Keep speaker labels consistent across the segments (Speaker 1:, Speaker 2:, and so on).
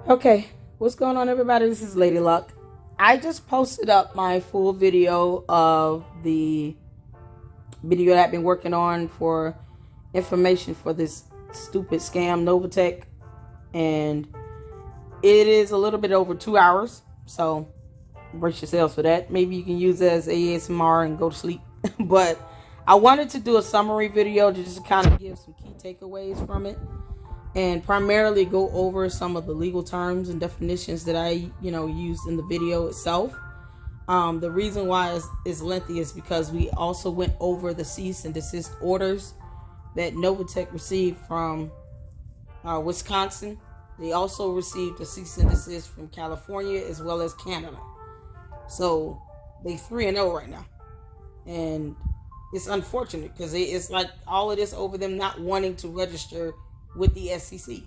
Speaker 1: Okay, what's going on, everybody? This is Lady Luck. I just posted up my full video of the video that I've been working on for information for this stupid scam Novatech, and it is a little bit over 2 hours, so brace yourselves for that. Maybe you can use it as ASMR and go to sleep. But I wanted to do a summary video to just kind of give some key takeaways from it, and primarily go over some of the legal terms and definitions that I used in the video itself. The reason why it's lengthy is because we also went over the cease and desist orders that Novatech received from Wisconsin. They also received a cease and desist from California as well as Canada. So they 3-0 right now, and it's unfortunate because it's like all of this over them not wanting to register with the SEC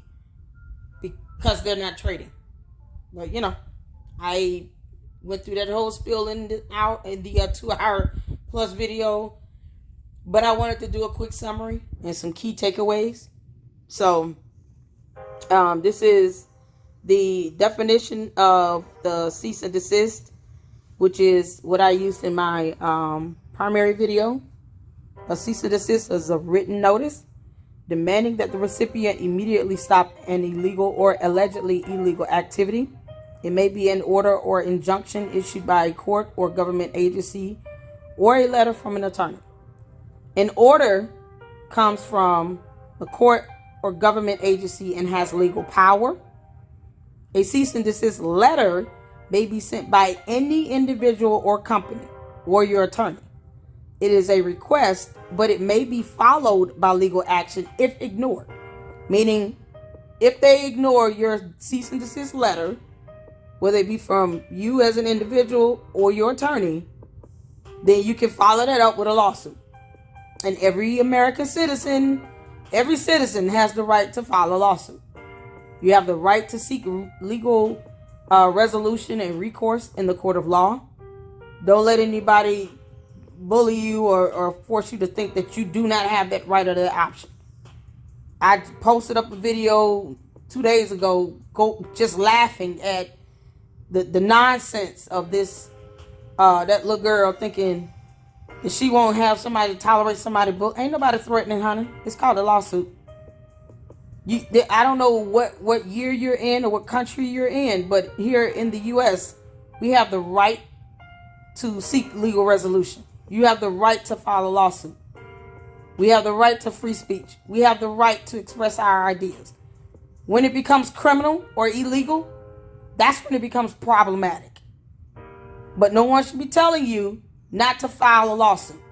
Speaker 1: because they're not trading. But I went through that whole spiel in the 2-hour plus video, but I wanted to do a quick summary and some key takeaways. So this is the definition of the cease and desist, which is what I used in my primary video. A cease and desist is a written notice demanding that the recipient immediately stop an illegal or allegedly illegal activity. It may be an order or injunction issued by a court or government agency, or a letter from an attorney. An order comes from a court or government agency and has legal power. A cease and desist letter may be sent by any individual or company or your attorney. It is a request, but it may be followed by legal action if ignored. Meaning, if they ignore your cease and desist letter, whether it be from you as an individual or your attorney, then you can follow that up with a lawsuit. And every American citizen, every citizen has the right to file a lawsuit. You have the right to seek legal resolution and recourse in the court of law. Don't let anybody bully you or force you to think that you do not have that right or that option. I posted up a video 2 days ago, just laughing at the nonsense of this that little girl thinking that she won't have somebody tolerate somebody. Ain't nobody threatening, honey. It's called a lawsuit. I don't know what year you're in or what country you're in, but here in the U.S., we have the right to seek legal resolution. You have the right to file a lawsuit. We have the right to free speech. We have the right to express our ideas. When it becomes criminal or illegal, that's when it becomes problematic. But no one should be telling you not to file a lawsuit.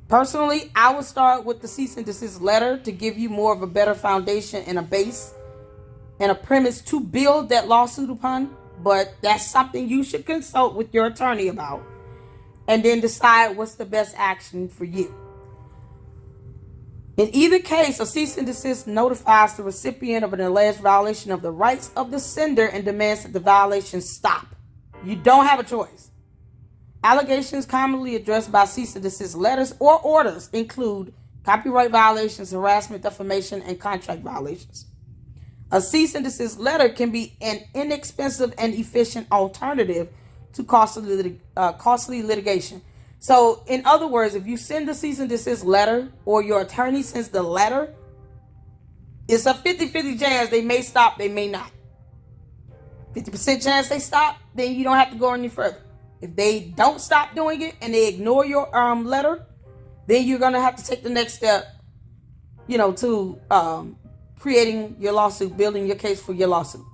Speaker 1: Personally, I would start with the cease and desist letter to give you more of a better foundation and a base and a premise to build that lawsuit upon. But that's something you should consult with your attorney about, and then decide what's the best action for you. In either case, a cease and desist notifies the recipient of an alleged violation of the rights of the sender and demands that the violation stop. You don't have a choice. Allegations commonly addressed by cease and desist letters or orders include copyright violations, harassment, defamation, and contract violations. A cease and desist letter can be an inexpensive and efficient alternative to costly litigation. So, in other words, if you send the cease and desist letter or your attorney sends the letter, it's a 50-50 chance they may stop, they may not. 50% chance they stop, then you don't have to go any further. If they don't stop doing it and they ignore your letter, then you're going to have to take the next step, to creating your lawsuit, building your case for your lawsuit.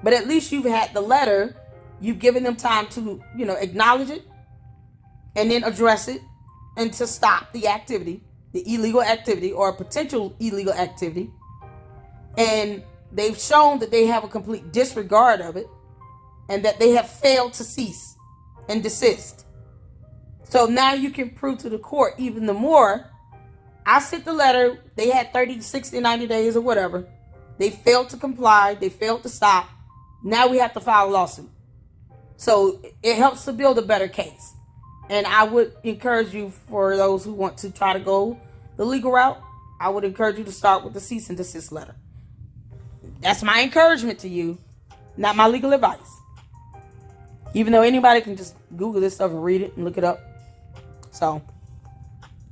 Speaker 1: But at least you've had the letter. You've given them time to, acknowledge it and then address it and to stop the activity, the illegal activity or potential illegal activity. And they've shown that they have a complete disregard of it and that they have failed to cease and desist. So now you can prove to the court even the more. I sent the letter. They had 30, 60, 90 days or whatever. They failed to comply. They failed to stop. Now we have to file a lawsuit. So it helps to build a better case. And I would encourage you, for those who want to try to go the legal route, I would encourage you to start with the cease and desist letter. That's my encouragement to you, not my legal advice. Even though anybody can just Google this stuff and read it and look it up. So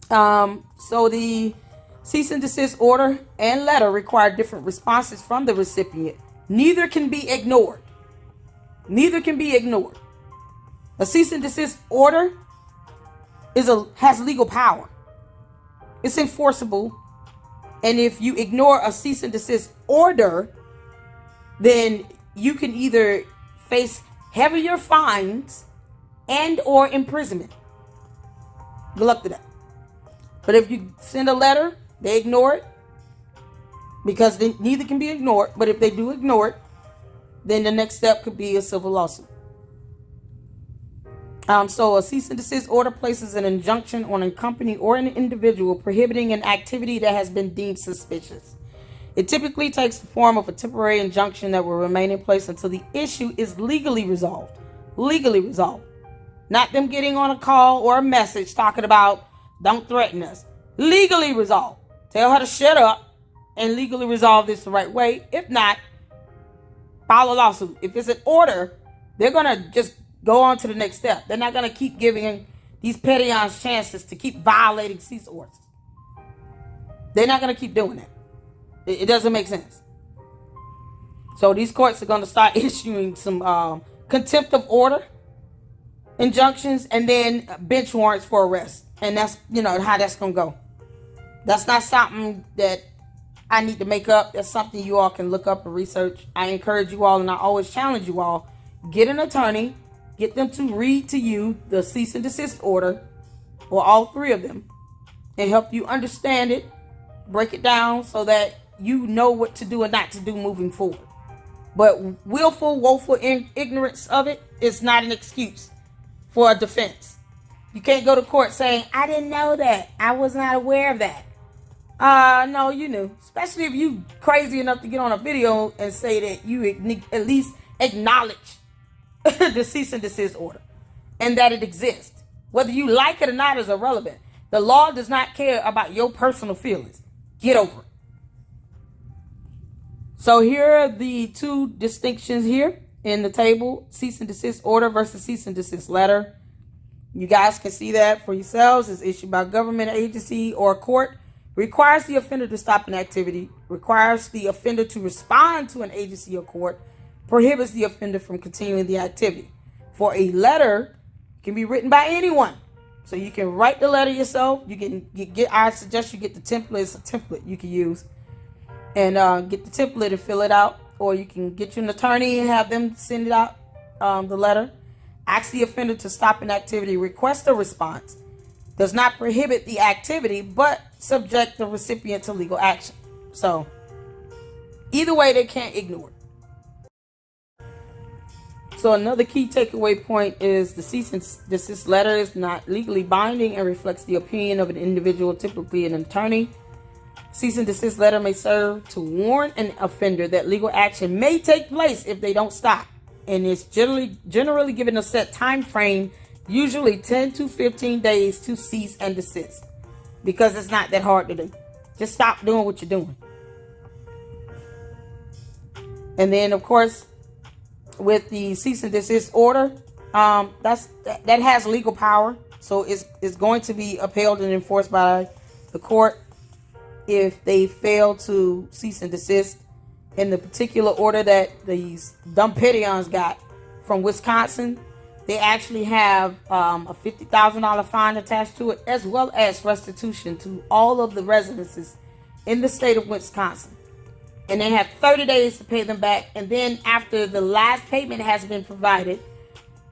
Speaker 1: the cease and desist order and letter require different responses from the recipient. Neither can be ignored. Neither can be ignored. A cease and desist order has legal power. It's enforceable. And if you ignore a cease and desist order, then you can either face heavier fines and or imprisonment. Good luck to that. But if you send a letter, they ignore it, because neither can be ignored. But if they do ignore it, then the next step could be a civil lawsuit. So a cease and desist order places an injunction on a company or an individual prohibiting an activity that has been deemed suspicious. It typically takes the form of a temporary injunction that will remain in place until the issue is legally resolved. Legally resolved. Not them getting on a call or a message talking about, don't threaten us. Legally resolved. Tell her to shut up and legally resolve this the right way. If not, file a lawsuit. If it's an order, they're going to just go on to the next step. They're not going to keep giving these peons chances to keep violating cease orders. They're not going to keep doing that. It doesn't make sense. So these courts are going to start issuing some contempt of order injunctions and then bench warrants for arrest. And that's, how that's going to go. That's not something that I need to make up. That's something you all can look up and research. I encourage you all, and I always challenge you all, get an attorney, get them to read to you the cease and desist order, or all three of them, and help you understand it, break it down so that you know what to do and not to do moving forward. But willful, woeful ignorance of it is not an excuse for a defense. You can't go to court saying, I didn't know that. I was not aware of that. No, you knew. Especially if you crazy enough to get on a video and say that you at least acknowledge the cease and desist order and that it exists. Whether you like it or not is irrelevant. The law does not care about your personal feelings. Get over it. So here are the two distinctions here in the table: cease and desist order versus cease and desist letter. You guys can see that for yourselves. It's issued by a government agency or court, requires the offender to stop an activity, requires the offender to respond to an agency or court, prohibits the offender from continuing the activity. For a letter, it can be written by anyone. So you can write the letter yourself. You can I suggest you get the template. It's a template you can use. And get the template and fill it out. Or you can get you an attorney and have them send it out, the letter. Ask the offender to stop an activity. Request a response. Does not prohibit the activity, but subject the recipient to legal action. So either way, they can't ignore it. So another key takeaway point is the cease and desist letter is not legally binding and reflects the opinion of an individual, typically an attorney. Cease and desist letter may serve to warn an offender that legal action may take place if they don't stop. And it's generally given a set time frame, usually 10 to 15 days to cease and desist, because it's not that hard to do. Just stop doing what you're doing. And then, of course, with the cease and desist order, that has legal power. So it's going to be upheld and enforced by the court if they fail to cease and desist. In the particular order that these dumb peons got from Wisconsin, they actually have a $50,000 fine attached to it, as well as restitution to all of the residences in the state of Wisconsin. And they have 30 days to pay them back. And then after the last payment has been provided,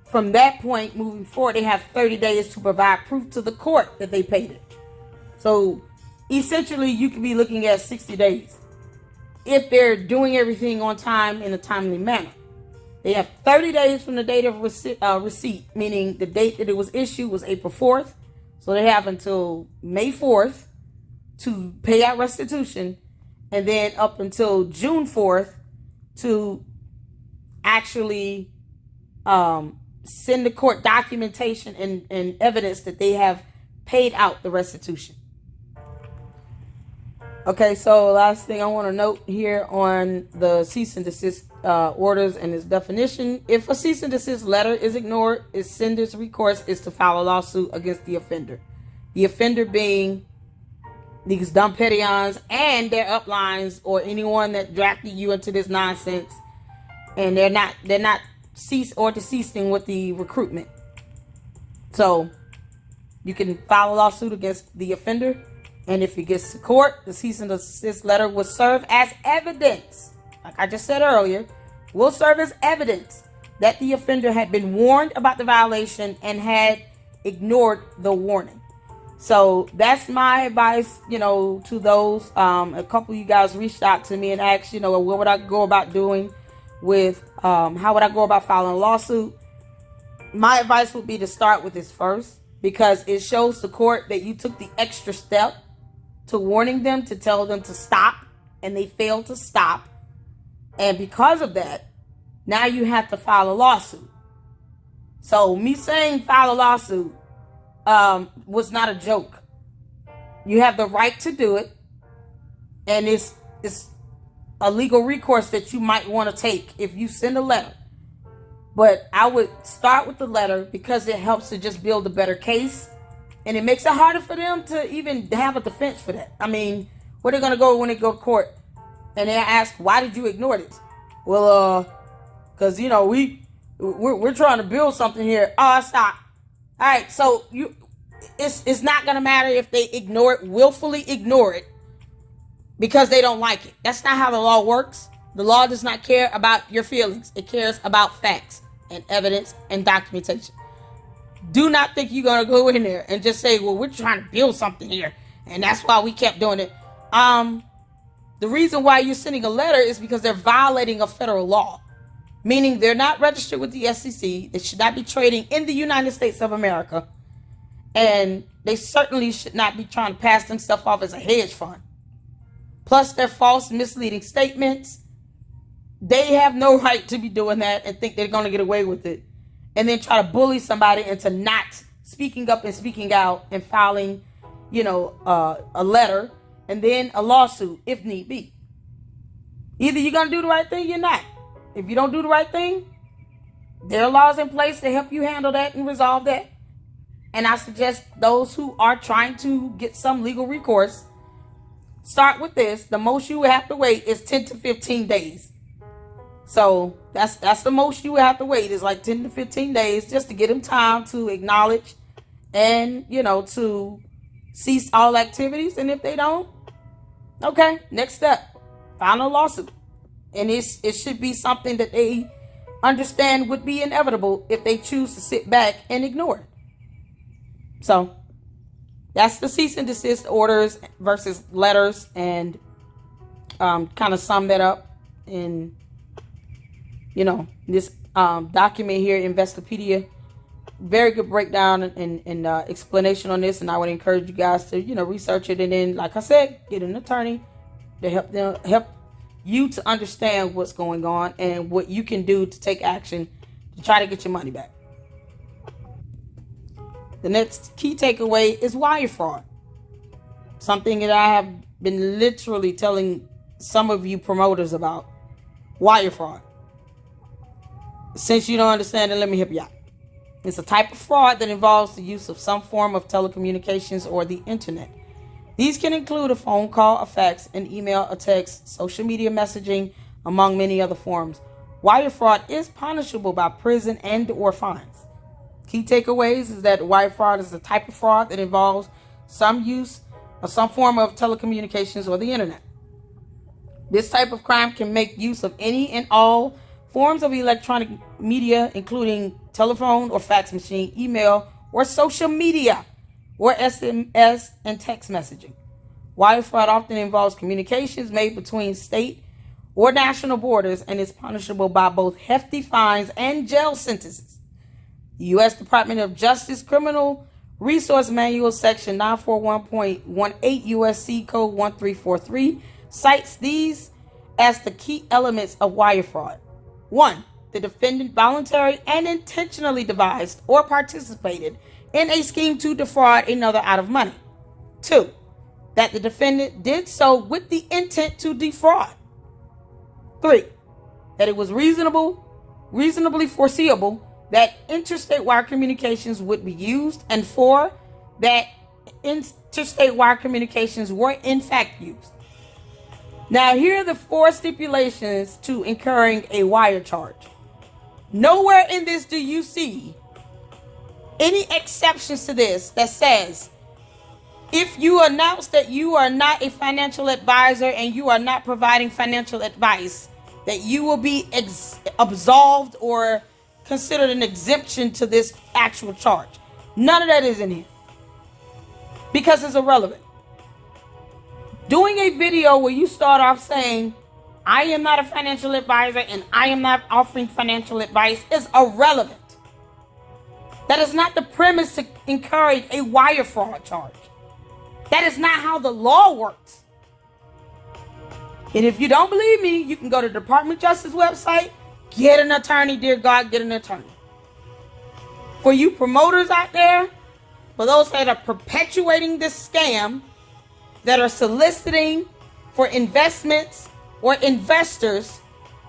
Speaker 1: from that point moving forward, they have 30 days to provide proof to the court that they paid it. So essentially, you could be looking at 60 days. If they're doing everything on time in a timely manner. They have 30 days from the date of receipt, meaning the date that it was issued was April 4th. So they have until May 4th to pay out restitution, and then up until June 4th to actually send the court documentation and evidence that they have paid out the restitution. Okay, so last thing I want to note here on the cease and desist orders and its definition. If a cease and desist letter is ignored, its sender's recourse is to file a lawsuit against the offender. The offender being these dumb peons and their uplines or anyone that drafted you into this nonsense, and they're not cease or desisting with the recruitment. So you can file a lawsuit against the offender, and if it gets to court, the cease and desist letter will serve as evidence. Like I just said earlier, will serve as evidence that the offender had been warned about the violation and had ignored the warning. So that's my advice, to those. A couple of you guys reached out to me and asked, what would I go about doing with, how would I go about filing a lawsuit? My advice would be to start with this first, because it shows the court that you took the extra step to warning them, to tell them to stop, and they failed to stop. And because of that, now you have to file a lawsuit. So me saying file a lawsuit was not a joke. You have the right to do it, and it's a legal recourse that you might want to take if you send a letter. But I would start with the letter because it helps to just build a better case, and it makes it harder for them to even have a defense for that. I mean, where they're going to go when they go to court and they ask, why did you ignore this? Well, because, we're trying to build something here. Oh, stop. All right, so it's not going to matter if they willfully ignore it because they don't like it. That's not how the law works. The law does not care about your feelings. It cares about facts and evidence and documentation. Do not think you're going to go in there and just say, well, we're trying to build something here, and that's why we kept doing it. The reason why you're sending a letter is because they're violating a federal law, meaning they're not registered with the SEC. They should not be trading in the United States of America. And they certainly should not be trying to pass themselves off as a hedge fund. Plus, their false, misleading statements. They have no right to be doing that and think they're going to get away with it. And then try to bully somebody into not speaking up and speaking out and filing, a letter and then a lawsuit if need be. Either you're going to do the right thing or you're not. If you don't do the right thing, there are laws in place to help you handle that and resolve that. And I suggest those who are trying to get some legal recourse, start with this. The most you would have to wait is 10 to 15 days. So that's the most you would have to wait, is like 10 to 15 days just to get them time to acknowledge and, to cease all activities. And if they don't, okay, next step, file a lawsuit. And it should be something that they understand would be inevitable if they choose to sit back and ignore it. So that's the cease and desist orders versus letters, and kind of sum that up in, this document here, Investopedia. Very good breakdown and explanation on this, and I would encourage you guys to, research it, and then, like I said, get an attorney to help you to understand what's going on and what you can do to take action to try to get your money back. The next key takeaway is wire fraud. Something that I have been literally telling some of you promoters about. Wire fraud. Since you don't understand it, let me help you out. It's a type of fraud that involves the use of some form of telecommunications or the internet. These can include a phone call, a fax, an email, a text, social media messaging, among many other forms. Wire fraud is punishable by prison and or fines. Key takeaways is that wire fraud is a type of fraud that involves some use of some form of telecommunications or the internet. This type of crime can make use of any and all forms of electronic media, including telephone or fax machine, email, or social media, or SMS and text messaging. Wire fraud often involves communications made between state or national borders and is punishable by both hefty fines and jail sentences. The U.S. Department of Justice Criminal Resource Manual, Section 941.18 U.S.C. Code 1343, cites these as the key elements of wire fraud. 1. The defendant voluntarily and intentionally devised or participated in a scheme to defraud another out of money. 2. that the defendant did so with the intent to defraud. 3, that it was reasonably foreseeable that interstate wire communications would be used. And 4, that interstate wire communications were in fact used. Now, here are the 4 stipulations to incurring a wire charge. Nowhere in this do you see any exceptions to this that says if you announce that you are not a financial advisor and you are not providing financial advice, that you will be absolved or considered an exemption to this actual charge. None of that is in here because it's irrelevant. Doing a video where you start off saying, I am not a financial advisor and I am not offering financial advice is irrelevant. That is not the premise to encourage a wire fraud charge. That is not how the law works. And if you don't believe me, you can go to the Department of Justice website, get an attorney, dear God, get an attorney. For you promoters out there, for those that are perpetuating this scam, that are soliciting for investments or investors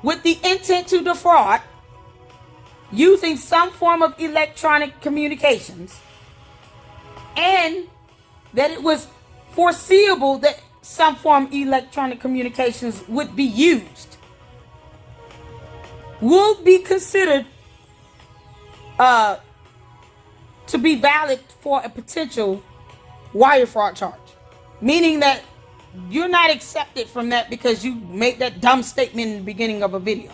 Speaker 1: with the intent to defraud, using some form of electronic communications, and that it was foreseeable that some form of electronic communications would be used, will be considered to be valid for a potential wire fraud charge. Meaning that you're not accepted from that because you made that dumb statement in the beginning of a video.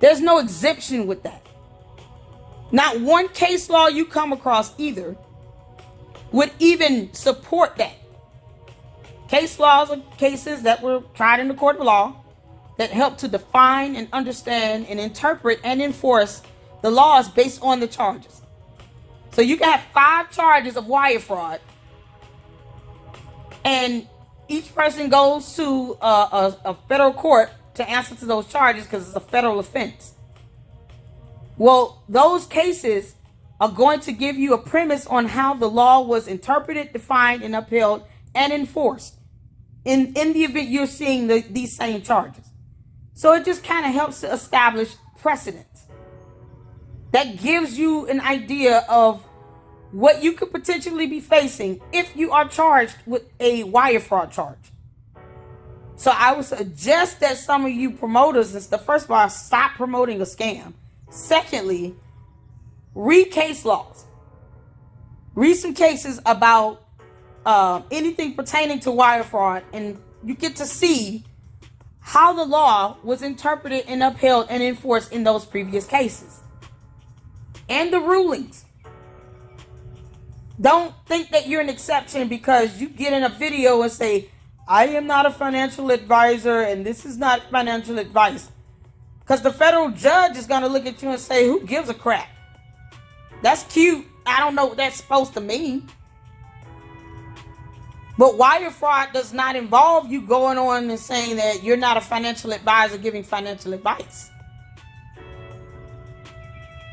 Speaker 1: There's no exemption with that. Not one case law you come across either would even support that. Case laws are cases that were tried in the court of law that help to define and understand and interpret and enforce the laws based on the charges. So you can have 5 charges of wire fraud, and each person goes to a federal court to answer to those charges because it's a federal offense. Well, those cases are going to give you a premise on how the law was interpreted, defined, and upheld and enforced in the event you're seeing these same charges. So it just kind of helps to establish precedents. That gives you an idea of what you could potentially be facing if you are charged with a wire fraud charge. So I would suggest that some of you promoters, first of all, stop promoting a scam. Secondly, read case laws. Read some cases about anything pertaining to wire fraud, and you get to see how the law was interpreted and upheld and enforced in those previous cases. And the rulings. Don't think that you're an exception because you get in a video and say, I am not a financial advisor and this is not financial advice. Because the federal judge is going to look at you and say, who gives a crap? That's cute. I don't know what that's supposed to mean. But wire fraud does not involve you going on and saying that you're not a financial advisor giving financial advice.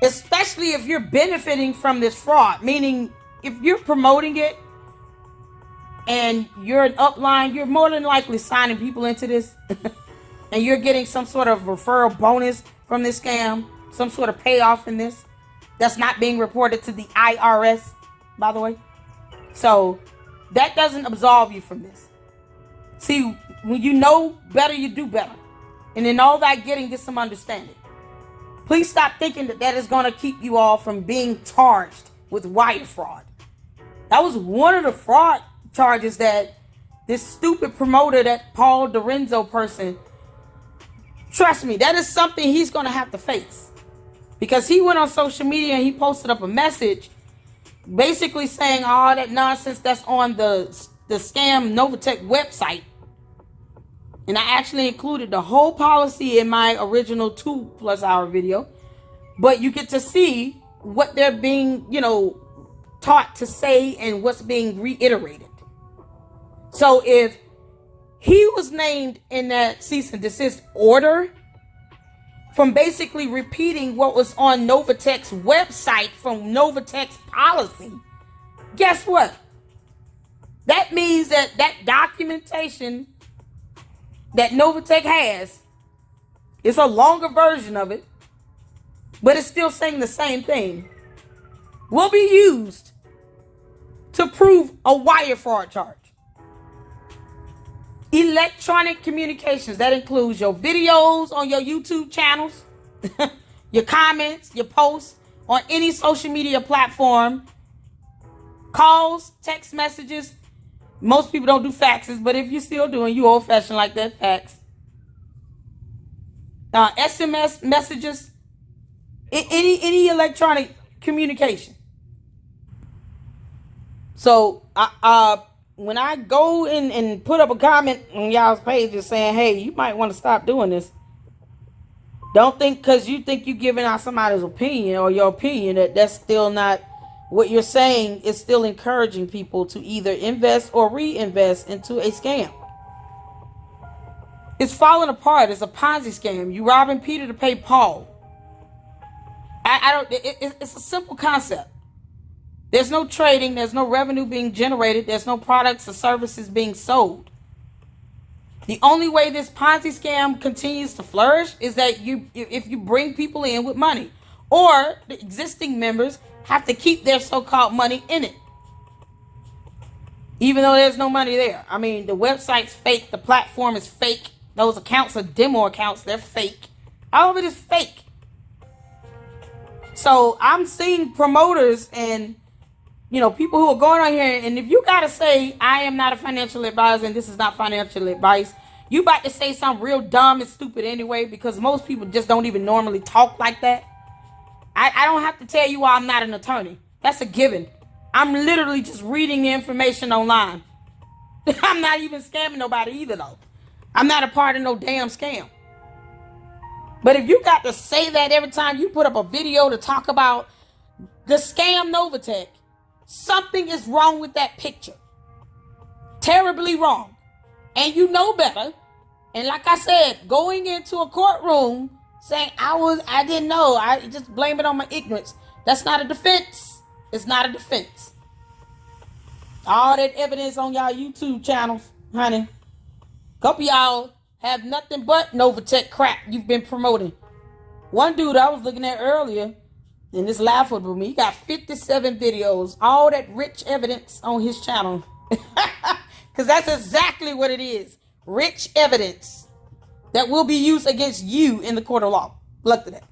Speaker 1: Especially if you're benefiting from this fraud, meaning if you're promoting it and you're an upline, you're more than likely signing people into this and you're getting some sort of referral bonus from this scam, some sort of payoff in this that's not being reported to the IRS, by the way. So that doesn't absolve you from this. See, when you know better, you do better. And in all that getting, get some understanding. Please stop thinking that is going to keep you all from being charged with wire fraud. That was one of the fraud charges that this stupid promoter, that Paul Dorenzo person, trust me, that is something he's going to have to face. Because he went on social media and he posted up a message basically saying all that nonsense that's on the scam Novatech website. And I actually included the whole policy in my original 2+ hour video. But you get to see what they're being, taught to say and what's being reiterated. So if he was named in that cease and desist order from basically repeating what was on Novatech's website from Novatech's policy, guess what? That means that that documentation that Novatech has, it's a longer version of it, but it's still saying the same thing, will be used to prove a wire fraud charge. Electronic communications, that includes your videos on your YouTube channels, your comments, your posts on any social media platform, calls, text messages. Most people don't do faxes, but if you're still doing, you old fashioned like that, fax. SMS messages, any electronic communication. So when I go in and put up a comment on y'all's pages saying, hey, you might want to stop doing this, don't think because you think you're giving out somebody's opinion or your opinion that's still not what you're saying. Is still encouraging people to either invest or reinvest into a scam. It's falling apart. It's a Ponzi scam. You robbing Peter to pay Paul. It's a simple concept. There's no trading. There's no revenue being generated. There's no products or services being sold. The only way this Ponzi scam continues to flourish is that if you bring people in with money, or the existing members have to keep their so-called money in it, even though there's no money there. I mean, the website's fake. The platform is fake. Those accounts are demo accounts. They're fake. All of it is fake. So I'm seeing promoters and people who are going on here, and if you gotta say, I am not a financial advisor and this is not financial advice, you about to say something real dumb and stupid anyway, because most people just don't even normally talk like that. I don't have to tell you why I'm not an attorney. That's a given. I'm literally just reading the information online. I'm not even scamming nobody either, though. I'm not a part of no damn scam. But if you got to say that every time you put up a video to talk about the scam Novatech, something is wrong with that picture. Terribly wrong. And you know better. And like I said, going into a courtroom saying I didn't know, I just blame it on my ignorance, that's not a defense. It's not a defense. All that evidence on y'all YouTube channels, honey. Couple y'all have nothing but Novatech crap you've been promoting. One dude I was looking at earlier, and this laughable me, he got 57 videos, all that rich evidence on his channel. Because that's exactly what it is. Rich evidence that will be used against you in the court of law. Look at that.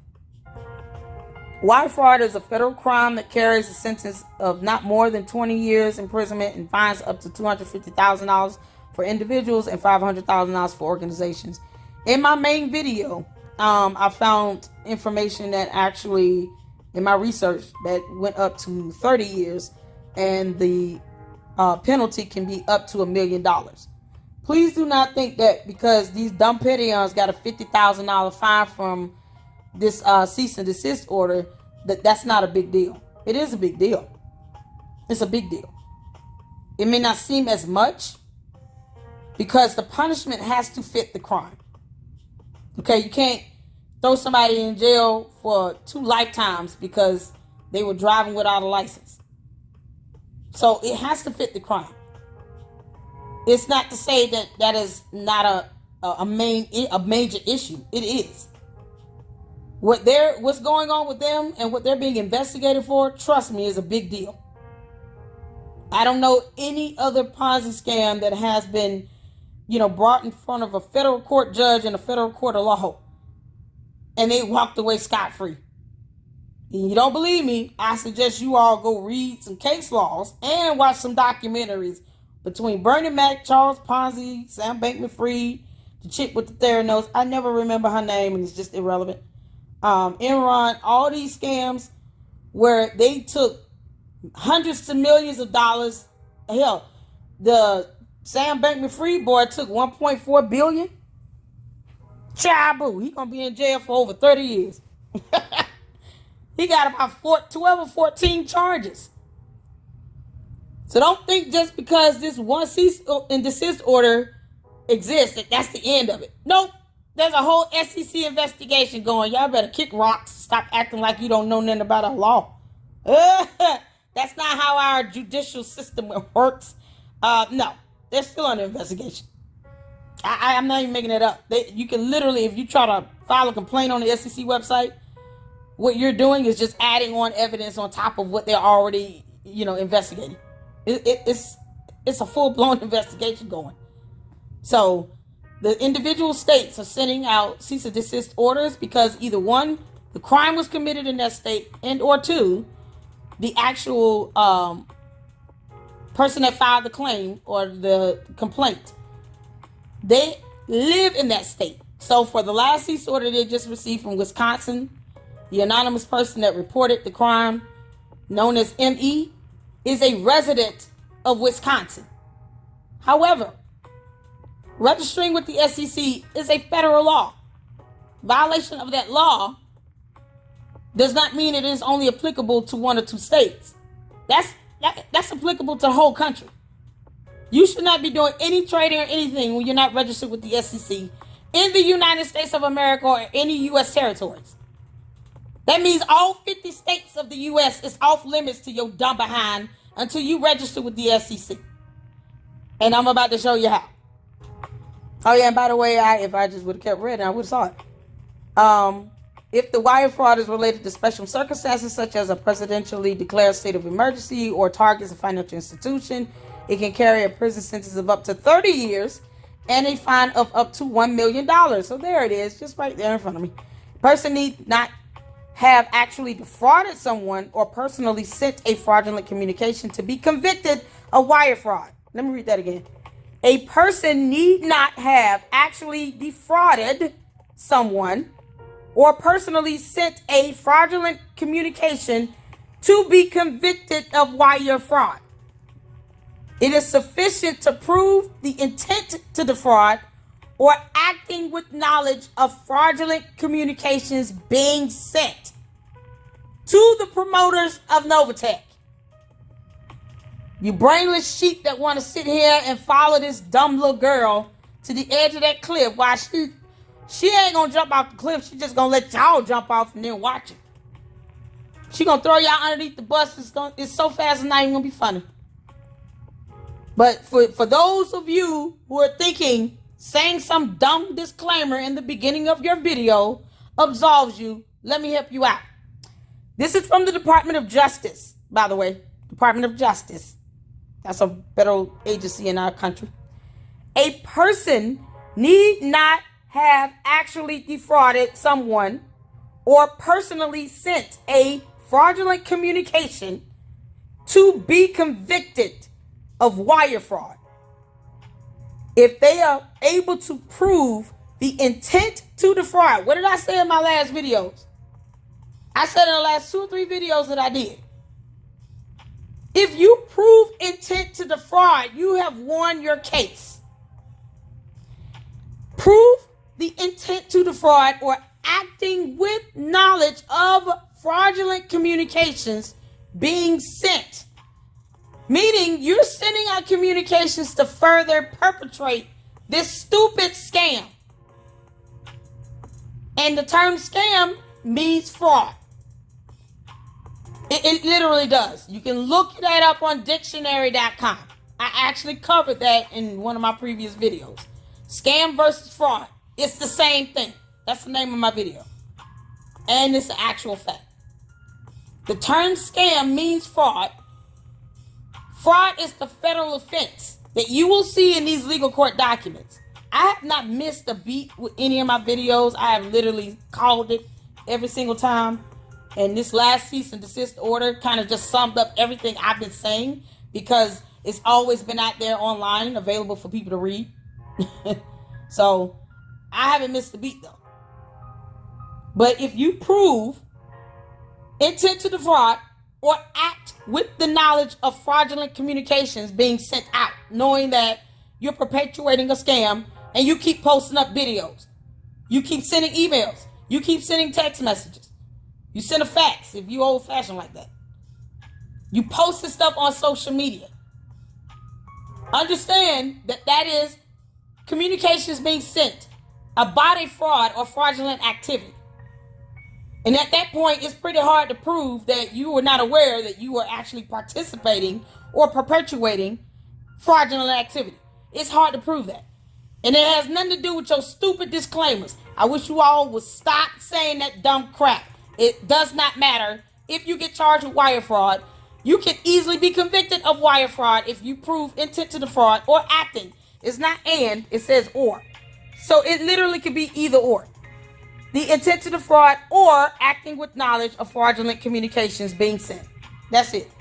Speaker 1: Wire fraud is a federal crime that carries a sentence of not more than 20 years imprisonment and fines up to $250,000 for individuals and $500,000 for organizations. In my main video, I found information that actually, in my research, that went up to 30 years, and the penalty can be up to $1 million. Please do not think that because these dumb peons got a $50,000 fine from this cease and desist order, that's not a big deal. It is a big deal. It's a big deal. It may not seem as much because the punishment has to fit the crime. Okay, you can't throw somebody in jail for 2 lifetimes because they were driving without a license. So it has to fit the crime. It's not to say that that is not a major issue. It is. What's going on with them and what they're being investigated for, trust me, is a big deal. I don't know any other Ponzi scam that has been, brought in front of a federal court judge and a federal court of law, and they walked away scot-free. And you don't believe me, I suggest you all go read some case laws and watch some documentaries between Bernie Mac, Charles Ponzi, Sam Bankman-Fried, the chick with the Theranos. I never remember her name, and it's just irrelevant. Enron, all these scams where they took hundreds to millions of dollars. Hell, the Sam Bankman-Fried boy took $1.4 billion. Chabu, he gonna be in jail for over 30 years. He got about 12 or 14 charges. So don't think just because this one cease and desist order exists that that's the end of it. Nope. There's a whole SEC investigation going. Y'all better kick rocks. Stop acting like you don't know nothing about our law. That's not how our judicial system works. No, they're still under investigation. I'm not even making it up. You can literally, if you try to file a complaint on the SEC website, what you're doing is just adding on evidence on top of what they're already, investigating. It's a full-blown investigation going. So the individual states are sending out cease and desist orders because either one, the crime was committed in that state, and or two, the actual person that filed the claim or the complaint, they live in that state. So for the last cease order they just received from Wisconsin, the anonymous person that reported the crime, known as ME, is a resident of Wisconsin. However, registering with the SEC is a federal law. Violation of that law does not mean it is only applicable to one or two states. That's applicable to the whole country. You should not be doing any trading or anything when you're not registered with the SEC in the United States of America or any U.S. territories. That means all 50 states of the U.S. is off limits to your dumb behind until you register with the SEC. And I'm about to show you how. Oh yeah, and by the way, if I just would have kept reading, I would have saw it. If the wire fraud is related to special circumstances such as a presidentially declared state of emergency or targets a financial institution, it can carry a prison sentence of up to 30 years and a fine of up to $1 million. So there it is, just right there in front of me. The person need not have actually defrauded someone or personally sent a fraudulent communication to be convicted of wire fraud. Let me read that again. A person need not have actually defrauded someone or personally sent a fraudulent communication to be convicted of wire fraud. It is sufficient to prove the intent to defraud or acting with knowledge of fraudulent communications being sent to the promoters of Novatech. You brainless sheep that want to sit here and follow this dumb little girl to the edge of that cliff while she ain't gonna jump off the cliff. She just gonna let y'all jump off and then watch it. She gonna throw y'all underneath the bus. It's so fast it's not even gonna be funny. But for those of you who are thinking saying some dumb disclaimer in the beginning of your video absolves you, let me help you out. This is from the Department of Justice, by the way. Department of Justice. That's a federal agency in our country. A person need not have actually defrauded someone or personally sent a fraudulent communication to be convicted of wire fraud if they are able to prove the intent to defraud. What did I say in my last videos? I said in the last 2 or 3 videos that I did, if you prove intent to defraud, you have won your case. Prove the intent to defraud or acting with knowledge of fraudulent communications being sent. Meaning you're sending out communications to further perpetrate this stupid scam. And the term scam means fraud. It literally does. You can look that up on dictionary.com. I actually covered that in one of my previous videos. Scam versus fraud. It's the same thing. That's the name of my video. And it's an actual fact. The term scam means fraud. Fraud is the federal offense that you will see in these legal court documents. I have not missed a beat with any of my videos. I have literally called it every single time. And this last cease and desist order kind of just summed up everything I've been saying because it's always been out there online, available for people to read. So I haven't missed a beat though. But if you prove intent to defraud or act with the knowledge of fraudulent communications being sent out, knowing that you're perpetuating a scam and you keep posting up videos, you keep sending emails, you keep sending text messages, you send a fax if you old fashioned like that, you post this stuff on social media, understand that that is communications being sent about a fraud or fraudulent activity. And at that point, it's pretty hard to prove that you were not aware that you were actually participating or perpetuating fraudulent activity. It's hard to prove that. And it has nothing to do with your stupid disclaimers. I wish you all would stop saying that dumb crap. It does not matter if you get charged with wire fraud. You can easily be convicted of wire fraud if you prove intent to defraud or acting. It's not and, it says or. So it literally could be either or. The intent to defraud or acting with knowledge of fraudulent communications being sent. That's it.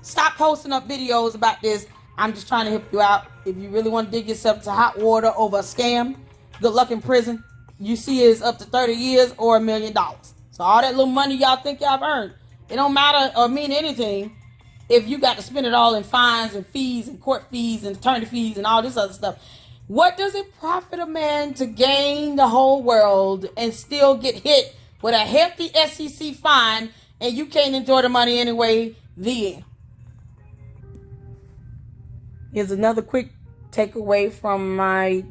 Speaker 1: Stop posting up videos about this. I'm just trying to help you out. If you really want to dig yourself to hot water over a scam, good luck in prison. You see it's up to 30 years or $1 million. So all that little money y'all think y'all have earned, it don't matter or mean anything if you got to spend it all in fines and fees and court fees and attorney fees and all this other stuff. What does it profit a man to gain the whole world and still get hit with a hefty SEC fine and you can't enjoy the money anyway? The end. Here's another quick takeaway from my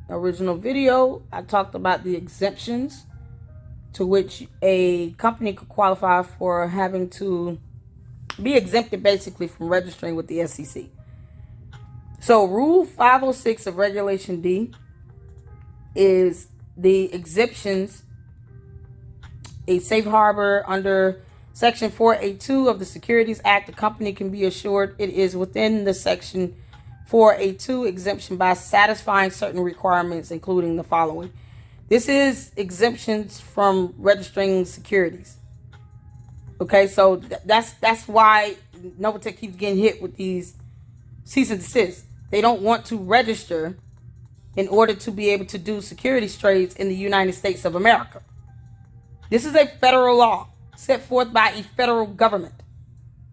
Speaker 1: original video. I talked about the exemptions to which a company could qualify for having to be exempted basically from registering with the SEC. So Rule 506 of Regulation D is the exemptions, a safe harbor under Section 482 of the Securities Act. The company can be assured it is within the Section 482 exemption by satisfying certain requirements, including the following. This is exemptions from registering securities. Okay, so that's why Novatech keeps getting hit with these cease and desist. They don't want to register in order to be able to do securities trades in the United States of America. This is a federal law set forth by a federal government.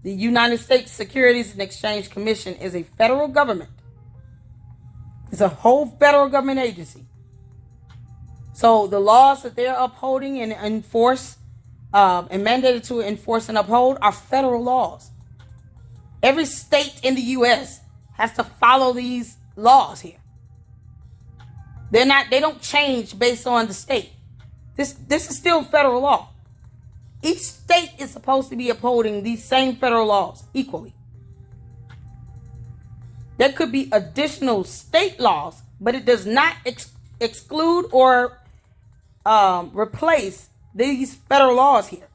Speaker 1: The United States Securities and Exchange Commission is a federal government. It's a whole federal government agency. So the laws that they're upholding and enforce and mandated to enforce and uphold are federal laws. Every state in the U.S. has to follow these laws here. They don't change based on the state. This is still federal law. Each state is supposed to be upholding these same federal laws equally. There could be additional state laws, but it does not exclude or replace these federal laws here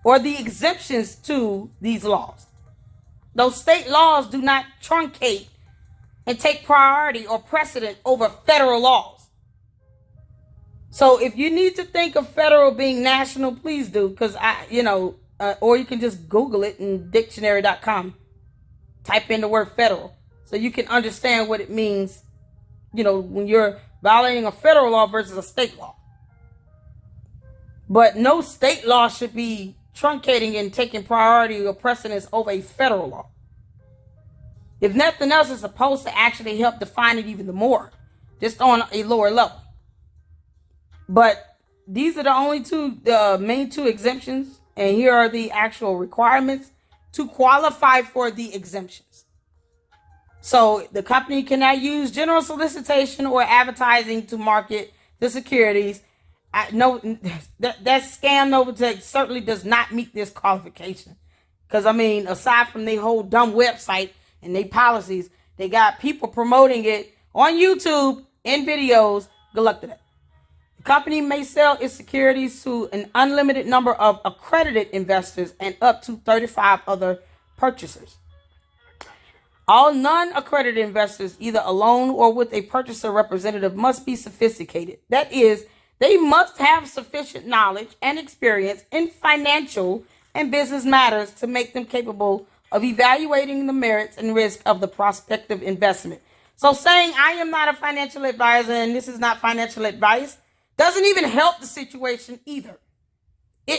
Speaker 1: or the exemptions to these laws. Those state laws do not truncate and take priority or precedent over federal laws. So if you need to think of federal being national, please do, because or you can just Google it in dictionary.com. Type in the word federal so you can understand what it means, when you're violating a federal law versus a state law. But no state law should be truncating and taking priority or precedence over a federal law. If nothing else, it's supposed to actually help define it even more, just on a lower level. But these are the only main two exemptions, and here are the actual requirements to qualify for the exemptions. So the company cannot use general solicitation or advertising to market the securities. That scam Novatech certainly does not meet this qualification. Because, aside from their whole dumb website and their policies, they got people promoting it on YouTube in videos. Good luck to that. The company may sell its securities to an unlimited number of accredited investors and up to 35 other purchasers. All non-accredited investors, either alone or with a purchaser representative, must be sophisticated. That is, they must have sufficient knowledge and experience in financial and business matters to make them capable of evaluating the merits and risk of the prospective investment. So saying I am not a financial advisor and this is not financial advice doesn't even help the situation either.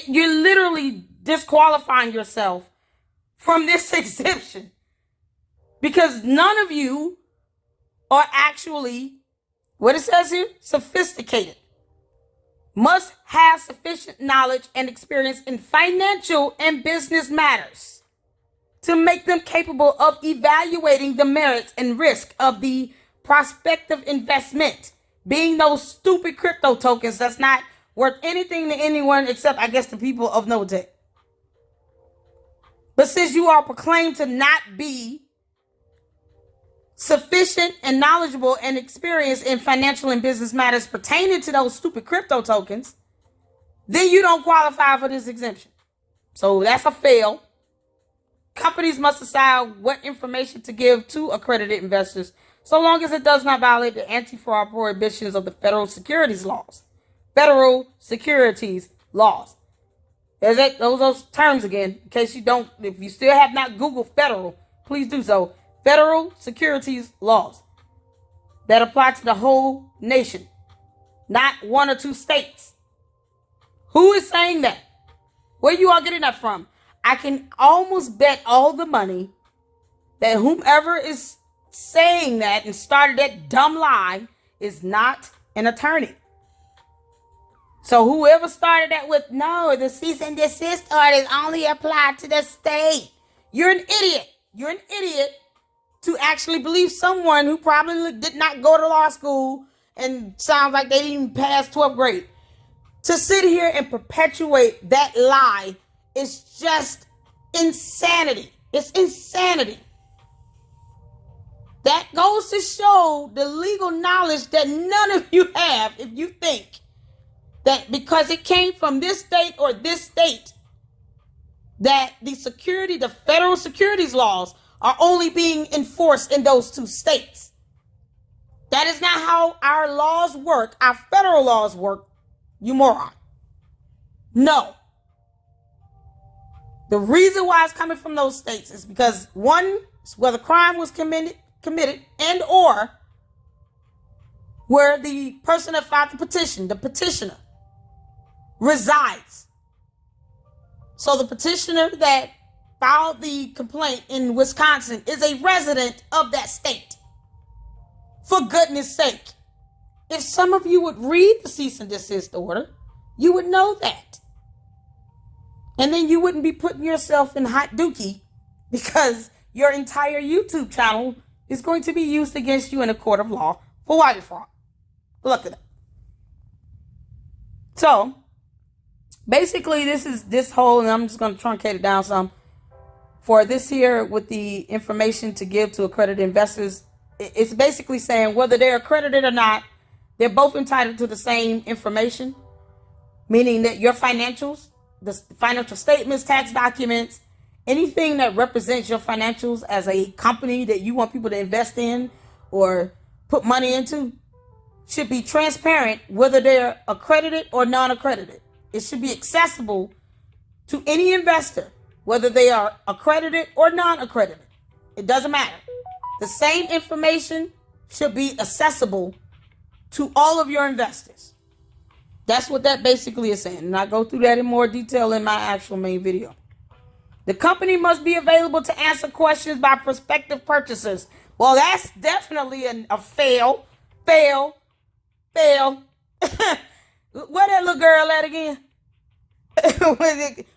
Speaker 1: You're literally disqualifying yourself from this exemption because none of you are actually, what it says here, sophisticated. Must have sufficient knowledge and experience in financial and business matters to make them capable of evaluating the merits and risk of the prospective investment, being those stupid crypto tokens that's not worth anything to anyone except, I guess, the people of Novatech. But since you are proclaimed to not be sufficient and knowledgeable and experienced in financial and business matters pertaining to those stupid crypto tokens, then you don't qualify for this exemption. So that's a fail. Companies must decide what information to give to accredited investors, so long as it does not violate the anti-fraud prohibitions of the federal securities laws. Federal securities laws. Those terms again, in case you don't, if you still have not Googled federal, please do so. Federal securities laws that apply to the whole nation, not one or two states. Who is saying that? Where you all getting that from? I can almost bet all the money that whomever is saying that and started that dumb lie is not an attorney. So whoever started that with, no, the cease and desist order is only applied to the state. You're an idiot. You're an idiot to actually believe someone who probably did not go to law school and sounds like they didn't even pass 12th grade. To sit here and perpetuate that lie is just insanity. It's insanity. That goes to show the legal knowledge that none of you have if you think that because it came from this state or this state, that the federal securities laws are only being enforced in those two states. That is not how our laws work. Our federal laws work, you moron. No. The reason why it's coming from those states is because, one, where the crime was committed and or where the person that filed the petition, the petitioner, resides. So the petitioner that filed the complaint in Wisconsin is a resident of that state. For goodness sake. If some of you would read the cease and desist order, you would know that. And then you wouldn't be putting yourself in hot dookie because your entire YouTube channel is going to be used against you in a court of law for wire fraud. Look at that. So, basically, this whole, and I'm just going to truncate it down some. For this here, with the information to give to accredited investors, it's basically saying whether they're accredited or not, they're both entitled to the same information, meaning that your financials, the financial statements, tax documents, anything that represents your financials as a company that you want people to invest in or put money into should be transparent, whether they're accredited or non-accredited. It should be accessible to any investor, whether they are accredited or non-accredited. It doesn't matter. The same information should be accessible to all of your investors. That's what that basically is saying. And I go through that in more detail in my actual main video. The company must be available to answer questions by prospective purchasers. Well, that's definitely a fail. Fail. Where that little girl at again?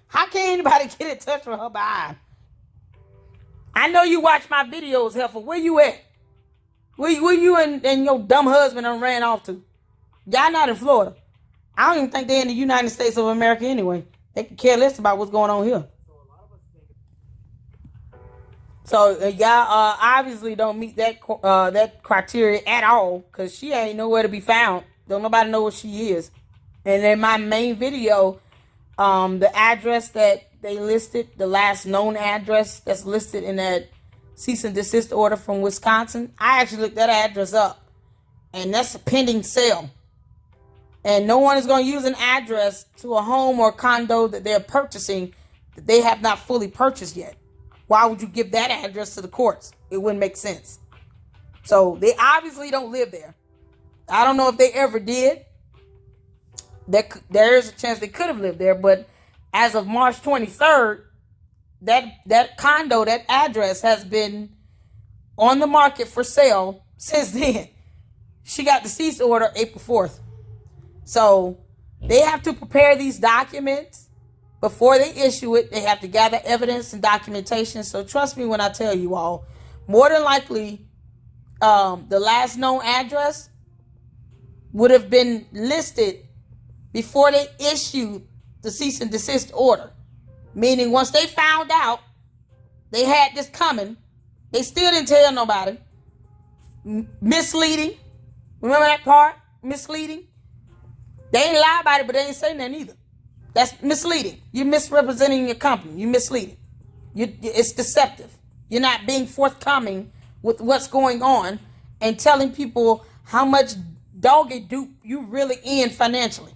Speaker 1: How can anybody get in touch with her by? I know you watch my videos, Heifer. Where you at? Where you and your dumb husband done ran off to? Y'all not in Florida. I don't even think they're in the United States of America anyway. They can care less about what's going on here. So y'all obviously don't meet that criteria at all, because she ain't nowhere to be found. Don't nobody know what she is. And in my main video, the address that they listed, the last known address that's listed in that cease and desist order from Wisconsin, I actually looked that address up, and that's a pending sale. And no one is going to use an address to a home or condo that they're purchasing that they have not fully purchased yet. Why would you give that address to the courts? It wouldn't make sense. So they obviously don't live there. I don't know if they ever did. There is a chance they could have lived there, but as of March 23rd, that condo, that address has been on the market for sale since then. She got the cease order April 4th. So they have to prepare these documents before they issue it. They have to gather evidence and documentation. So trust me when I tell you all, more than likely, the last known address would have been listed before they issued the cease and desist order. Meaning once they found out they had this coming, they still didn't tell nobody. misleading. Remember that part? Misleading. They ain't lie about it, but they ain't say nothing either. That's misleading. You're misrepresenting your company. You're misleading. It's deceptive. You're not being forthcoming with what's going on and telling people how much doggy dupe you really in financially.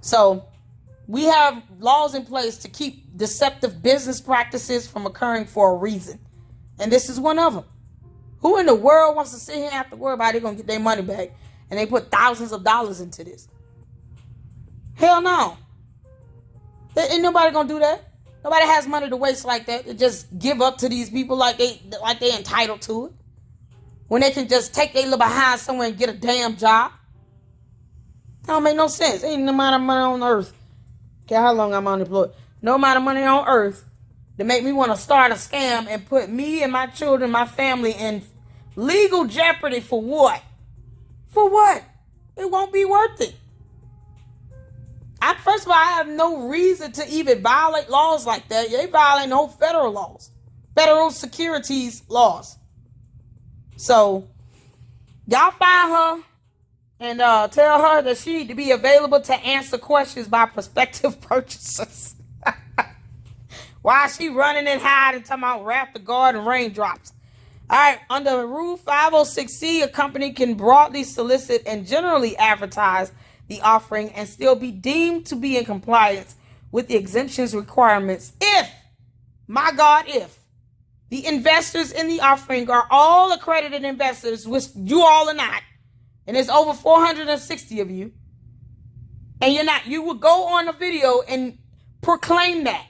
Speaker 1: So we have laws in place to keep deceptive business practices from occurring for a reason. And this is one of them. Who in the world wants to sit here and have to worry about they're going to get their money back and they put thousands of dollars into this? Hell no. Ain't nobody going to do that. Nobody has money to waste like that to just give up to these people like they entitled to it. When they can just take their little behind somewhere and get a damn job. That don't make no sense. Ain't no amount of money on earth. Care how long I'm unemployed. No amount of money on earth to make me want to start a scam and put me and my children, my family in legal jeopardy for what? For what? It won't be worth it. First of all, I have no reason to even violate laws like that. They violate no federal laws. Federal securities laws. So, y'all find her and tell her that she need to be available to answer questions by prospective purchasers. Why is she running and hiding, talking about wrap the guard and raindrops? All right, under Rule 506C, a company can broadly solicit and generally advertise the offering and still be deemed to be in compliance with the exemptions requirements if, my God, if the investors in the offering are all accredited investors, which you all are not, and there's over 460 of you, and you're not, you would go on a video and proclaim that.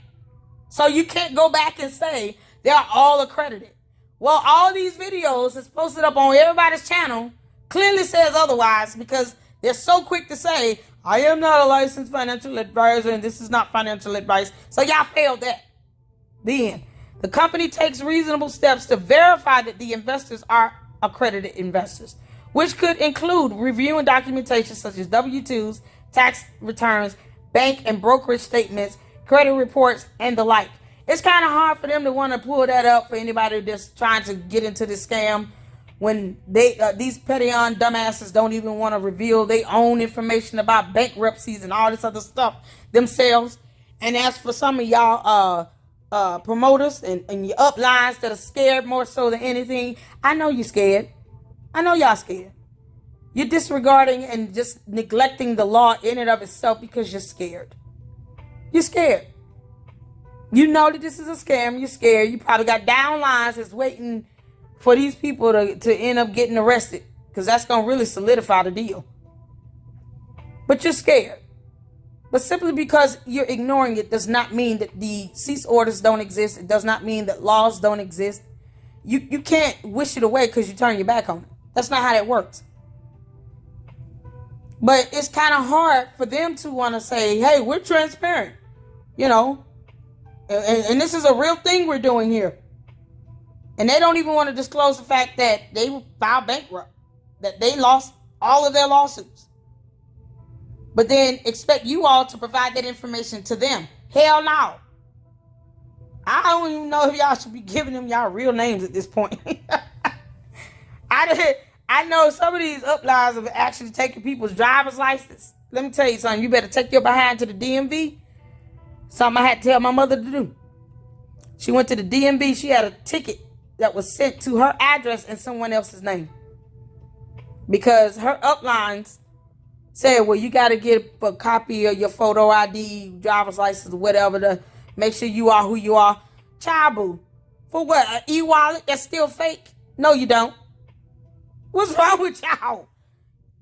Speaker 1: So you can't go back and say they're all accredited. Well, all these videos that's posted up on everybody's channel clearly says otherwise because they're so quick to say, I am not a licensed financial advisor and this is not financial advice. So y'all failed that. Then, the company takes reasonable steps to verify that the investors are accredited investors, which could include reviewing documentation such as W-2s, tax returns, bank and brokerage statements, credit reports, and the like. It's kind of hard for them to want to pull that up for anybody that's trying to get into this scam when these petty on dumbasses don't even want to reveal their own information about bankruptcies and all this other stuff themselves. And as for some of y'all promoters and your uplines that are scared more so than anything, I know you're scared. I know y'all scared. You're disregarding and just neglecting the law in and of itself because you're scared. You're scared. You know that this is a scam. You're scared. You probably got downlines that's waiting for these people to end up getting arrested because that's going to really solidify the deal. But you're scared. But simply because you're ignoring it does not mean that the cease orders don't exist. It does not mean that laws don't exist. You can't wish it away because you turn your back on it. That's not how that works. But it's kind of hard for them to want to say, hey, we're transparent, you know, and this is a real thing we're doing here. And they don't even want to disclose the fact that they filed bankrupt, that they lost all of their lawsuits. But then expect you all to provide that information to them. Hell no. I don't even know if y'all should be giving them y'all real names at this point. I know some of these uplines have actually taken people's driver's license. Let me tell you something. You better take your behind to the DMV. Something I had to tell my mother to do. She went to the DMV. She had a ticket that was sent to her address in someone else's name. Because her uplines said, well, you got to get a copy of your photo ID, driver's license, or whatever to make sure you are who you are. Child boo. For what? An e-wallet that's still fake? No, you don't. What's wrong with y'all?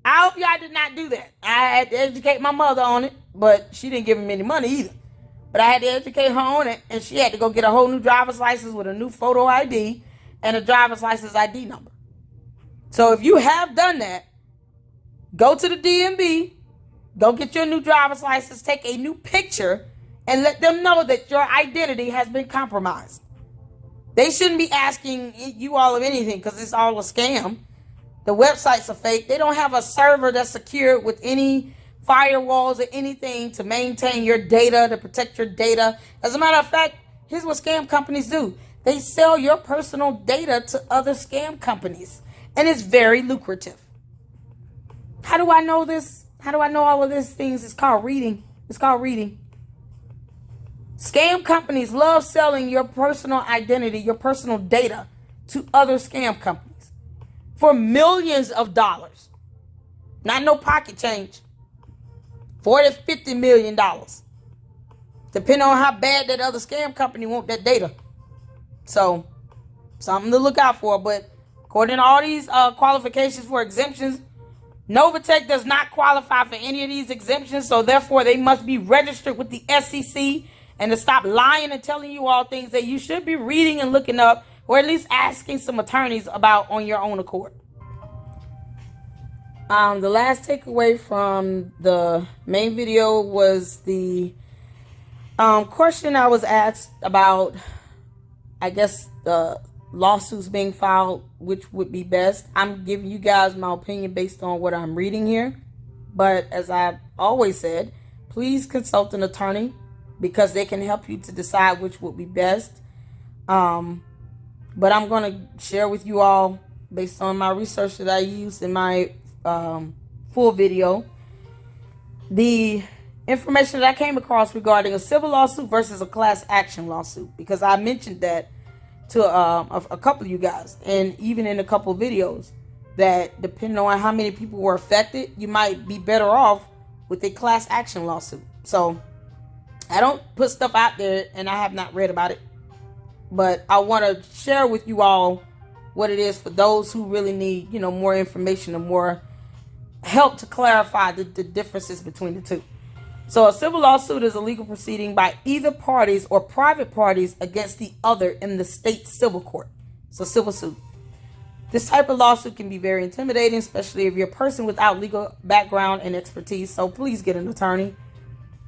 Speaker 1: I hope y'all did not do that. I had to educate my mother on it, but she didn't give him any money either. But I had to educate her on it, and she had to go get a whole new driver's license with a new photo ID and a driver's license ID number. So if you have done that, go to the DMV, go get your new driver's license, take a new picture, and let them know that your identity has been compromised. They shouldn't be asking you all of anything because it's all a scam. The websites are fake. They don't have a server that's secured with any firewalls or anything to maintain your data, to protect your data. As a matter of fact, here's what scam companies do. They sell your personal data to other scam companies. And it's very lucrative. How do I know this? How do I know all of these things? It's called reading. It's called reading. Scam companies love selling your personal identity, your personal data to other scam companies for millions of dollars. Not no pocket change. $40, $50 million. Depending on how bad that other scam company want that data. So, something to look out for. But according to all these qualifications for exemptions, Novatech does not qualify for any of these exemptions. So, therefore, they must be registered with the SEC. And to stop lying and telling you all things that you should be reading and looking up, or at least asking some attorneys about on your own accord. The last takeaway from the main video was the question I was asked about, I guess, the lawsuits being filed, which would be best. I'm giving you guys my opinion based on what I'm reading here. But as I've always said, please consult an attorney, because they can help you to decide which would be best. But I'm going to share with you all, based on my research that I used in my full video, the information that I came across regarding a civil lawsuit versus a class action lawsuit. Because I mentioned that to a couple of you guys, and even in a couple of videos, that depending on how many people were affected, you might be better off with a class action lawsuit. So I don't put stuff out there and I have not read about it, but I want to share with you all what it is for those who really need, more information and more help to clarify the differences between the two. So a civil lawsuit is a legal proceeding by either parties or private parties against the other in the state civil court. So civil suit. This type of lawsuit can be very intimidating, especially if you're a person without legal background and expertise. So please get an attorney.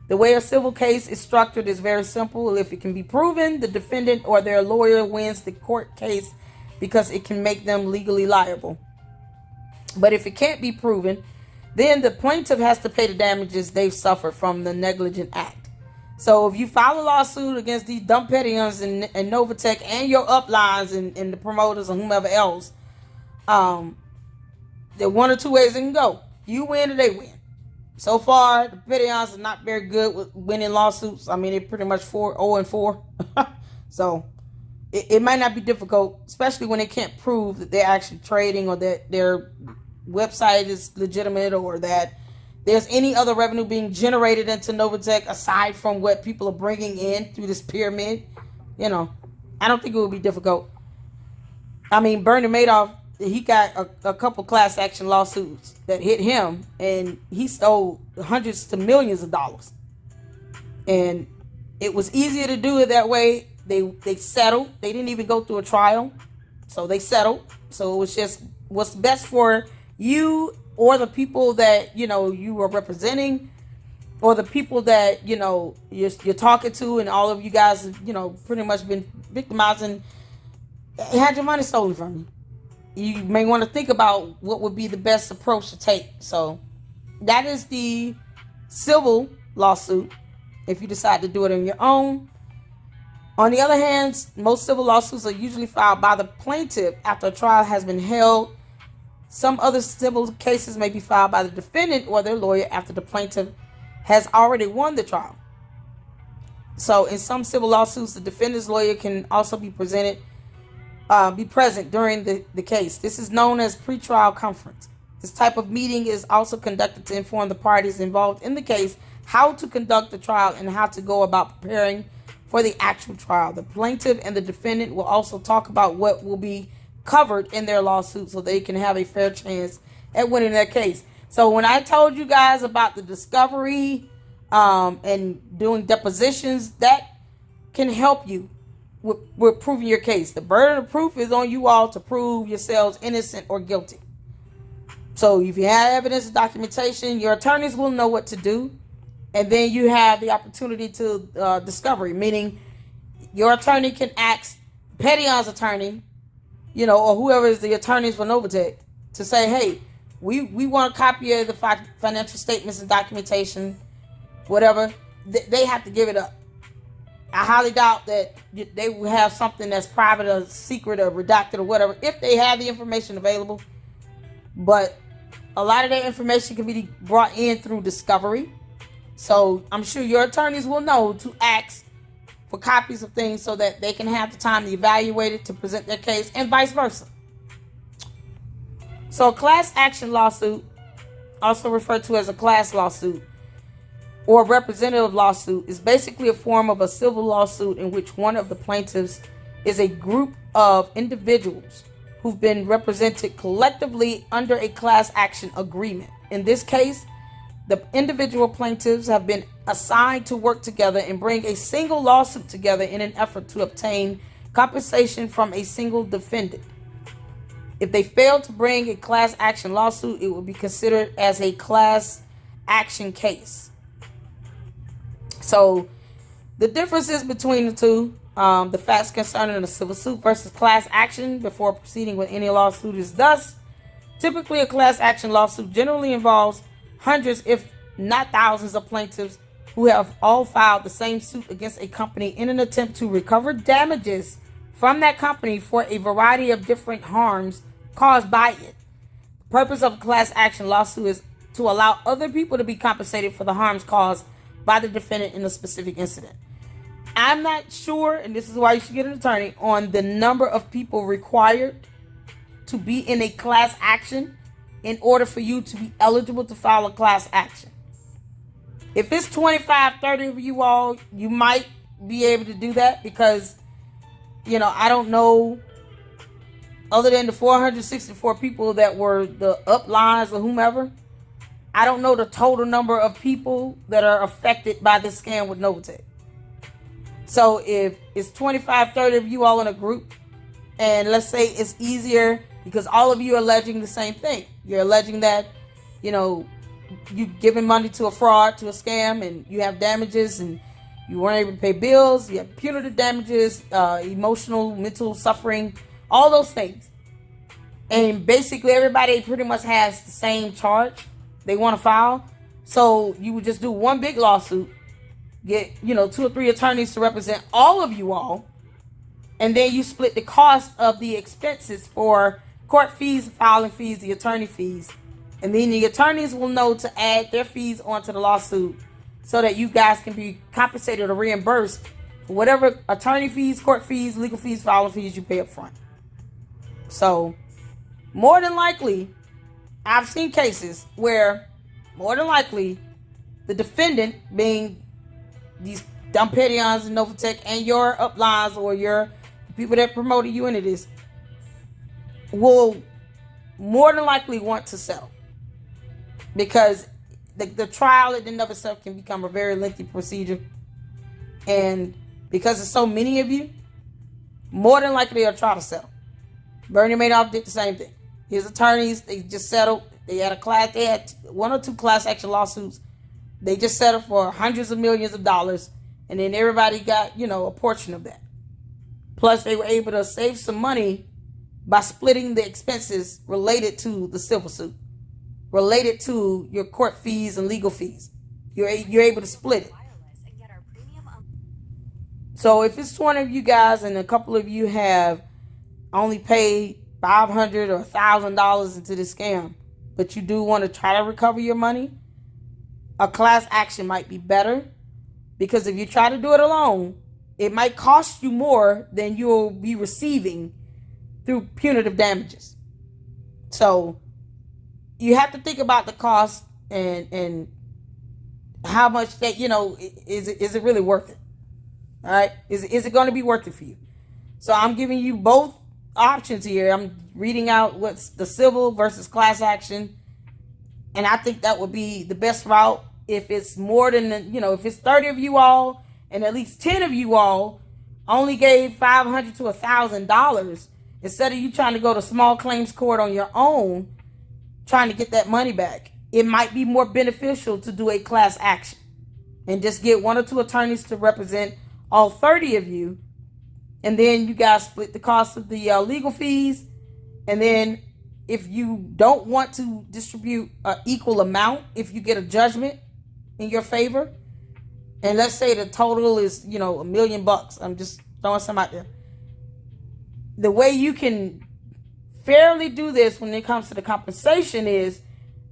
Speaker 1: The way a civil case is structured is very simple. If it can be proven, the defendant or their lawyer wins the court case because it can make them legally liable. But if it can't be proven, then the plaintiff has to pay the damages they've suffered from the negligent act. So if you file a lawsuit against these dumb Pettyons and Novatech and your uplines and the promoters and whomever else, there are one or two ways it can go. You win or they win. So far, the Pettyons are not very good with winning lawsuits. I mean, they're pretty much 0-4. So it might not be difficult, especially when they can't prove that they're actually trading or that their website is legitimate or that there's any other revenue being generated into Novatech aside from what people are bringing in through this pyramid. I don't think it would be difficult. I mean, Bernie Madoff, he got a couple class action lawsuits that hit him, and he stole hundreds to millions of dollars. And it was easier to do it that way. They settled. They didn't even go through a trial. So they settled. So it was just what's best for you or the people that, you are representing, or the people that, you're talking to, and all of you guys, pretty much been victimized and had your money stolen from you. You may want to think about what would be the best approach to take. So that is the civil lawsuit if you decide to do it on your own. On the other hand, most civil lawsuits are usually filed by the plaintiff after a trial has been held. Some other civil cases may be filed by the defendant or their lawyer after the plaintiff has already won the trial. So in some civil lawsuits, the defendant's lawyer can also be present during the case. This is known as pretrial conference. This type of meeting is also conducted to inform the parties involved in the case how to conduct the trial and how to go about preparing for the actual trial. The plaintiff and the defendant will also talk about what will be covered in their lawsuit so they can have a fair chance at winning their case. So when I told you guys about the discovery and doing depositions, that can help you with proving your case. The burden of proof is on you all to prove yourselves innocent or guilty. So if you have evidence and documentation, your attorneys will know what to do. And then you have the opportunity to discovery, meaning your attorney can ask Pettyon's attorney, or whoever is the attorneys for Novatech, to say, hey, we want a copy of the financial statements and documentation, whatever. They have to give it up. I highly doubt that they will have something that's private or secret or redacted or whatever. If they have the information available, but a lot of that information can be brought in through discovery. So I'm sure your attorneys will know to ask for copies of things so that they can have the time to evaluate it, to present their case, and vice versa. So a class action lawsuit, also referred to as a class lawsuit or representative lawsuit, is basically a form of a civil lawsuit in which one of the plaintiffs is a group of individuals who've been represented collectively under a class action agreement. In this case, the individual plaintiffs have been assigned to work together and bring a single lawsuit together in an effort to obtain compensation from a single defendant. If they fail to bring a class action lawsuit, it will be considered as a class action case. So the differences between the two, the facts concerning a civil suit versus class action before proceeding with any lawsuit is thus: typically a class action lawsuit generally involves hundreds, if not thousands, of plaintiffs who have all filed the same suit against a company in an attempt to recover damages from that company for a variety of different harms caused by it. The purpose of a class action lawsuit is to allow other people to be compensated for the harms caused by the defendant in a specific incident. I'm not sure, and this is why you should get an attorney, on the number of people required to be in a class action in order for you to be eligible to file a class action. If it's 25, 30 of you all, you might be able to do that because, I don't know, other than the 464 people that were the uplines or whomever, I don't know the total number of people that are affected by this scam with Novatech. So if it's 25, 30 of you all in a group, and let's say it's easier because all of you are alleging the same thing. You're alleging that, you giving money to a fraud, to a scam, and you have damages and you weren't able to pay bills. You have punitive damages, emotional, mental suffering, all those things. And basically everybody pretty much has the same charge they want to file. So you would just do one big lawsuit, get, 2 or 3 attorneys to represent all of you all, and then you split the cost of the expenses for court fees, filing fees, the attorney fees. And then the attorneys will know to add their fees onto the lawsuit so that you guys can be compensated or reimbursed for whatever attorney fees, court fees, legal fees, filing fees you pay up front. So more than likely, I've seen cases where more than likely the defendant, being these dumb pettyons in Novatech and your uplines or the people that promoted you into this, will more than likely want to settle. Because the trial in and of itself can become a very lengthy procedure. And because there's so many of you, more than likely they'll try to settle. Bernie Madoff did the same thing. His attorneys, they just settled. They had 1 or 2 class action lawsuits. They just settled for hundreds of millions of dollars. And then everybody got, a portion of that. Plus, they were able to save some money by splitting the expenses related to the civil suit, related to your court fees and legal fees. You're able to split it. So if it's 20 of you guys and a couple of you have only paid $500 or $1,000 into this scam, but you do want to try to recover your money, a class action might be better, because if you try to do it alone, it might cost you more than you'll be receiving through punitive damages. So you have to think about the cost and how much that, is it really worth it? All right. Is it going to be worth it for you? So I'm giving you both options here. I'm reading out what's the civil versus class action. And I think that would be the best route. If it's more than, if it's 30 of you all and at least 10 of you all only gave $500 to $1,000, instead of you trying to go to small claims court on your own, trying to get that money back, it might be more beneficial to do a class action and just get 1 or 2 attorneys to represent all 30 of you. And then you guys split the cost of the legal fees. And then if you don't want to distribute an equal amount, if you get a judgment in your favor, and let's say the total is, $1 million. I'm just throwing some out there. The way you can fairly do this when it comes to the compensation is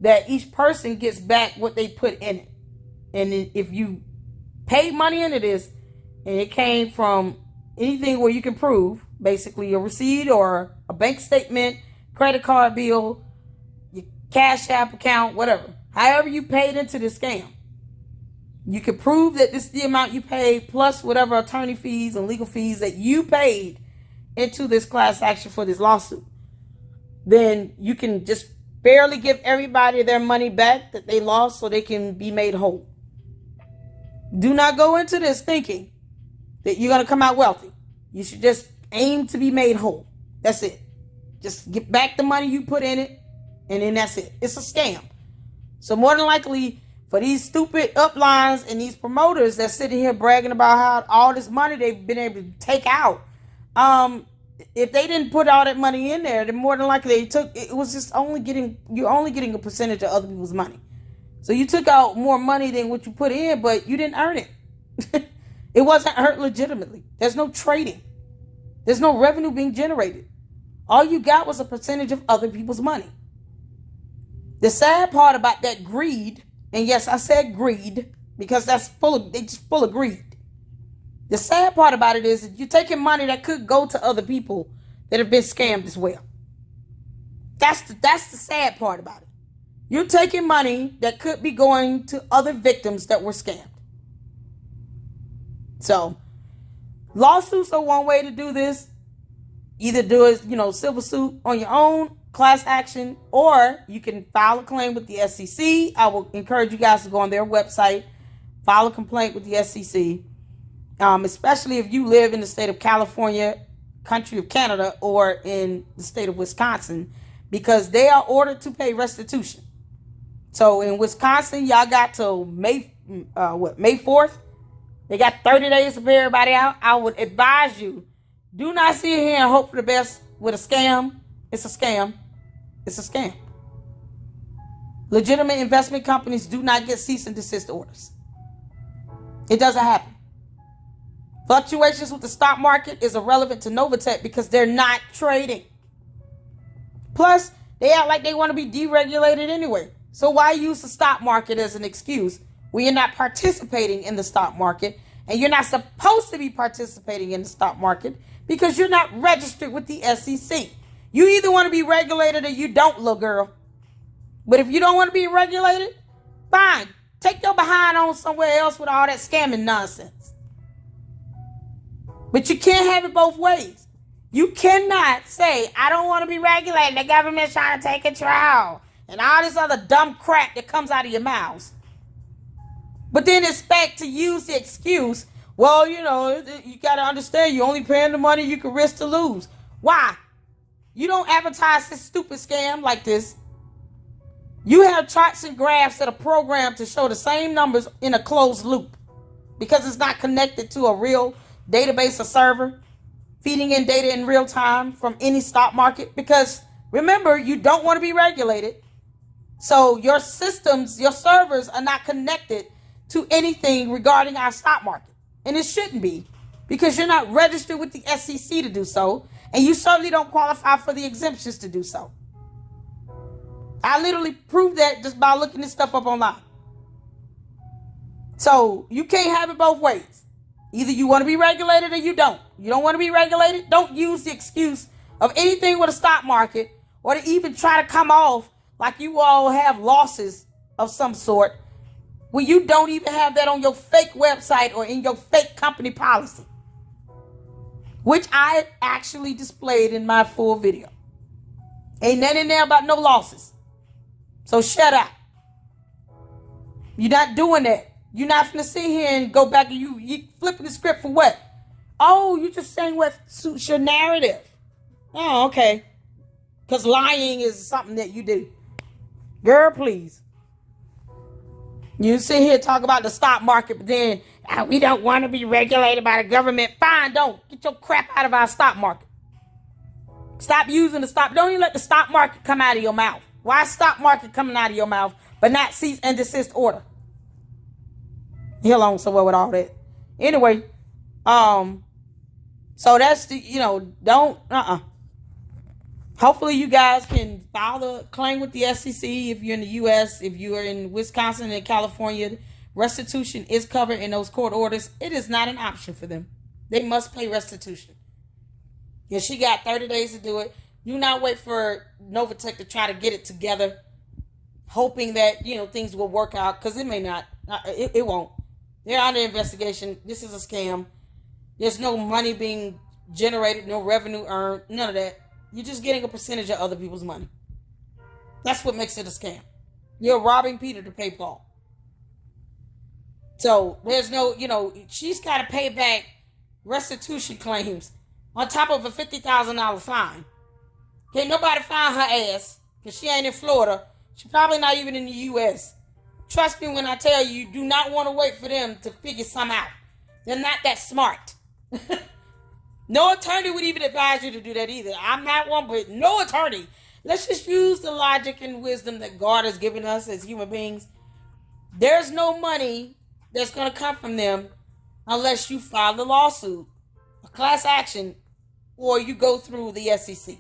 Speaker 1: that each person gets back what they put in it. And if you paid money into this and it came from anything where you can prove, basically a receipt or a bank statement, credit card bill, your Cash App account, whatever, however you paid into this scam, you can prove that this is the amount you paid plus whatever attorney fees and legal fees that you paid into this class action for this lawsuit. Then you can just barely give everybody their money back that they lost so they can be made whole. Do not go into this thinking that you're going to come out wealthy. You should just aim to be made whole. That's it. Just get back the money you put in it, and then that's it. It's a scam. So more than likely, for these stupid uplines and these promoters that's sitting here bragging about how all this money they've been able to take out, if they didn't put all that money in there, then more than likely it was just you're only getting a percentage of other people's money. So you took out more money than what you put in, but you didn't earn it. It wasn't earned legitimately. There's no trading. There's no revenue being generated. All you got was a percentage of other people's money. The sad part about that greed, and yes, I said greed because they just full of greed. The sad part about it is that you're taking money that could go to other people that have been scammed as well. That's the sad part about it. You're taking money that could be going to other victims that were scammed. So, lawsuits are one way to do this. Either do it, civil suit on your own, class action, or you can file a claim with the SEC. I will encourage you guys to go on their website, file a complaint with the SEC, especially if you live in the state of California, country of Canada, or in the state of Wisconsin, because they are ordered to pay restitution. So in Wisconsin, y'all got till May 4th. They got 30 days to pay everybody out. I would advise you, do not sit here and hope for the best with a scam. It's a scam. It's a scam. Legitimate investment companies do not get cease and desist orders. It doesn't happen. Fluctuations with the stock market is irrelevant to Novatech because they're not trading. Plus, they act like they want to be deregulated anyway. So why use the stock market as an excuse when you're not participating in the stock market, and you're not supposed to be participating in the stock market because you're not registered with the SEC. You either want to be regulated or you don't, little girl. But if you don't want to be regulated, fine. Take your behind on somewhere else with all that scamming nonsense. But you can't have it both ways. You cannot say, I don't want to be regulated. The government's trying to take control. And all this other dumb crap that comes out of your mouths. But then expect to use the excuse, well, you got to understand, you're only paying the money you can risk to lose. Why? You don't advertise this stupid scam like this. You have charts and graphs that are programmed to show the same numbers in a closed loop because it's not connected to a real database or server feeding in data in real time from any stock market. Because remember, you don't want to be regulated. So your systems, your servers are not connected to anything regarding our stock market. And it shouldn't be because you're not registered with the SEC to do so. And you certainly don't qualify for the exemptions to do so. I literally proved that just by looking this stuff up online. So you can't have it both ways. Either you want to be regulated or you don't. You don't want to be regulated? Don't use the excuse of anything with a stock market or to even try to come off like you all have losses of some sort when you don't even have that on your fake website or in your fake company policy, which I actually displayed in my full video. Ain't nothing in there about no losses. So shut up. You're not doing that. You're not going to sit here and go back and you flipping the script for what? Oh, you just saying what suits your narrative. Oh, okay. Because lying is something that you do. Girl, please. You sit here and talk about the stock market, but then we don't want to be regulated by the government. Fine, don't. Get your crap out of our stock market. Stop using the stock. Don't even let the stock market come out of your mouth. Why is stock market coming out of your mouth, but not cease and desist order? He along somewhere with all that. Anyway, so that's the, don't, Hopefully you guys can file the claim with the SEC if you're in the U.S. If you are in Wisconsin and California, restitution is covered in those court orders. It is not an option for them. They must pay restitution. And she got 30 days to do it. Do not wait for Novatech to try to get it together, hoping that, things will work out, because it may not. It won't. They're under investigation. This is a scam. There's no money being generated, no revenue earned, none of that. You're just getting a percentage of other people's money. That's what makes it a scam. You're robbing Peter to pay Paul. So there's no, she's got to pay back restitution claims on top of a $50,000 fine. Can't nobody find her ass because she ain't in Florida. She's probably not even in the U.S. Trust me when I tell you, you do not want to wait for them to figure something out. They're not that smart. No attorney would even advise you to do that either. I'm not one, but no attorney. Let's just use the logic and wisdom that God has given us as human beings. There's no money that's going to come from them unless you file the lawsuit, a class action, or you go through the SEC.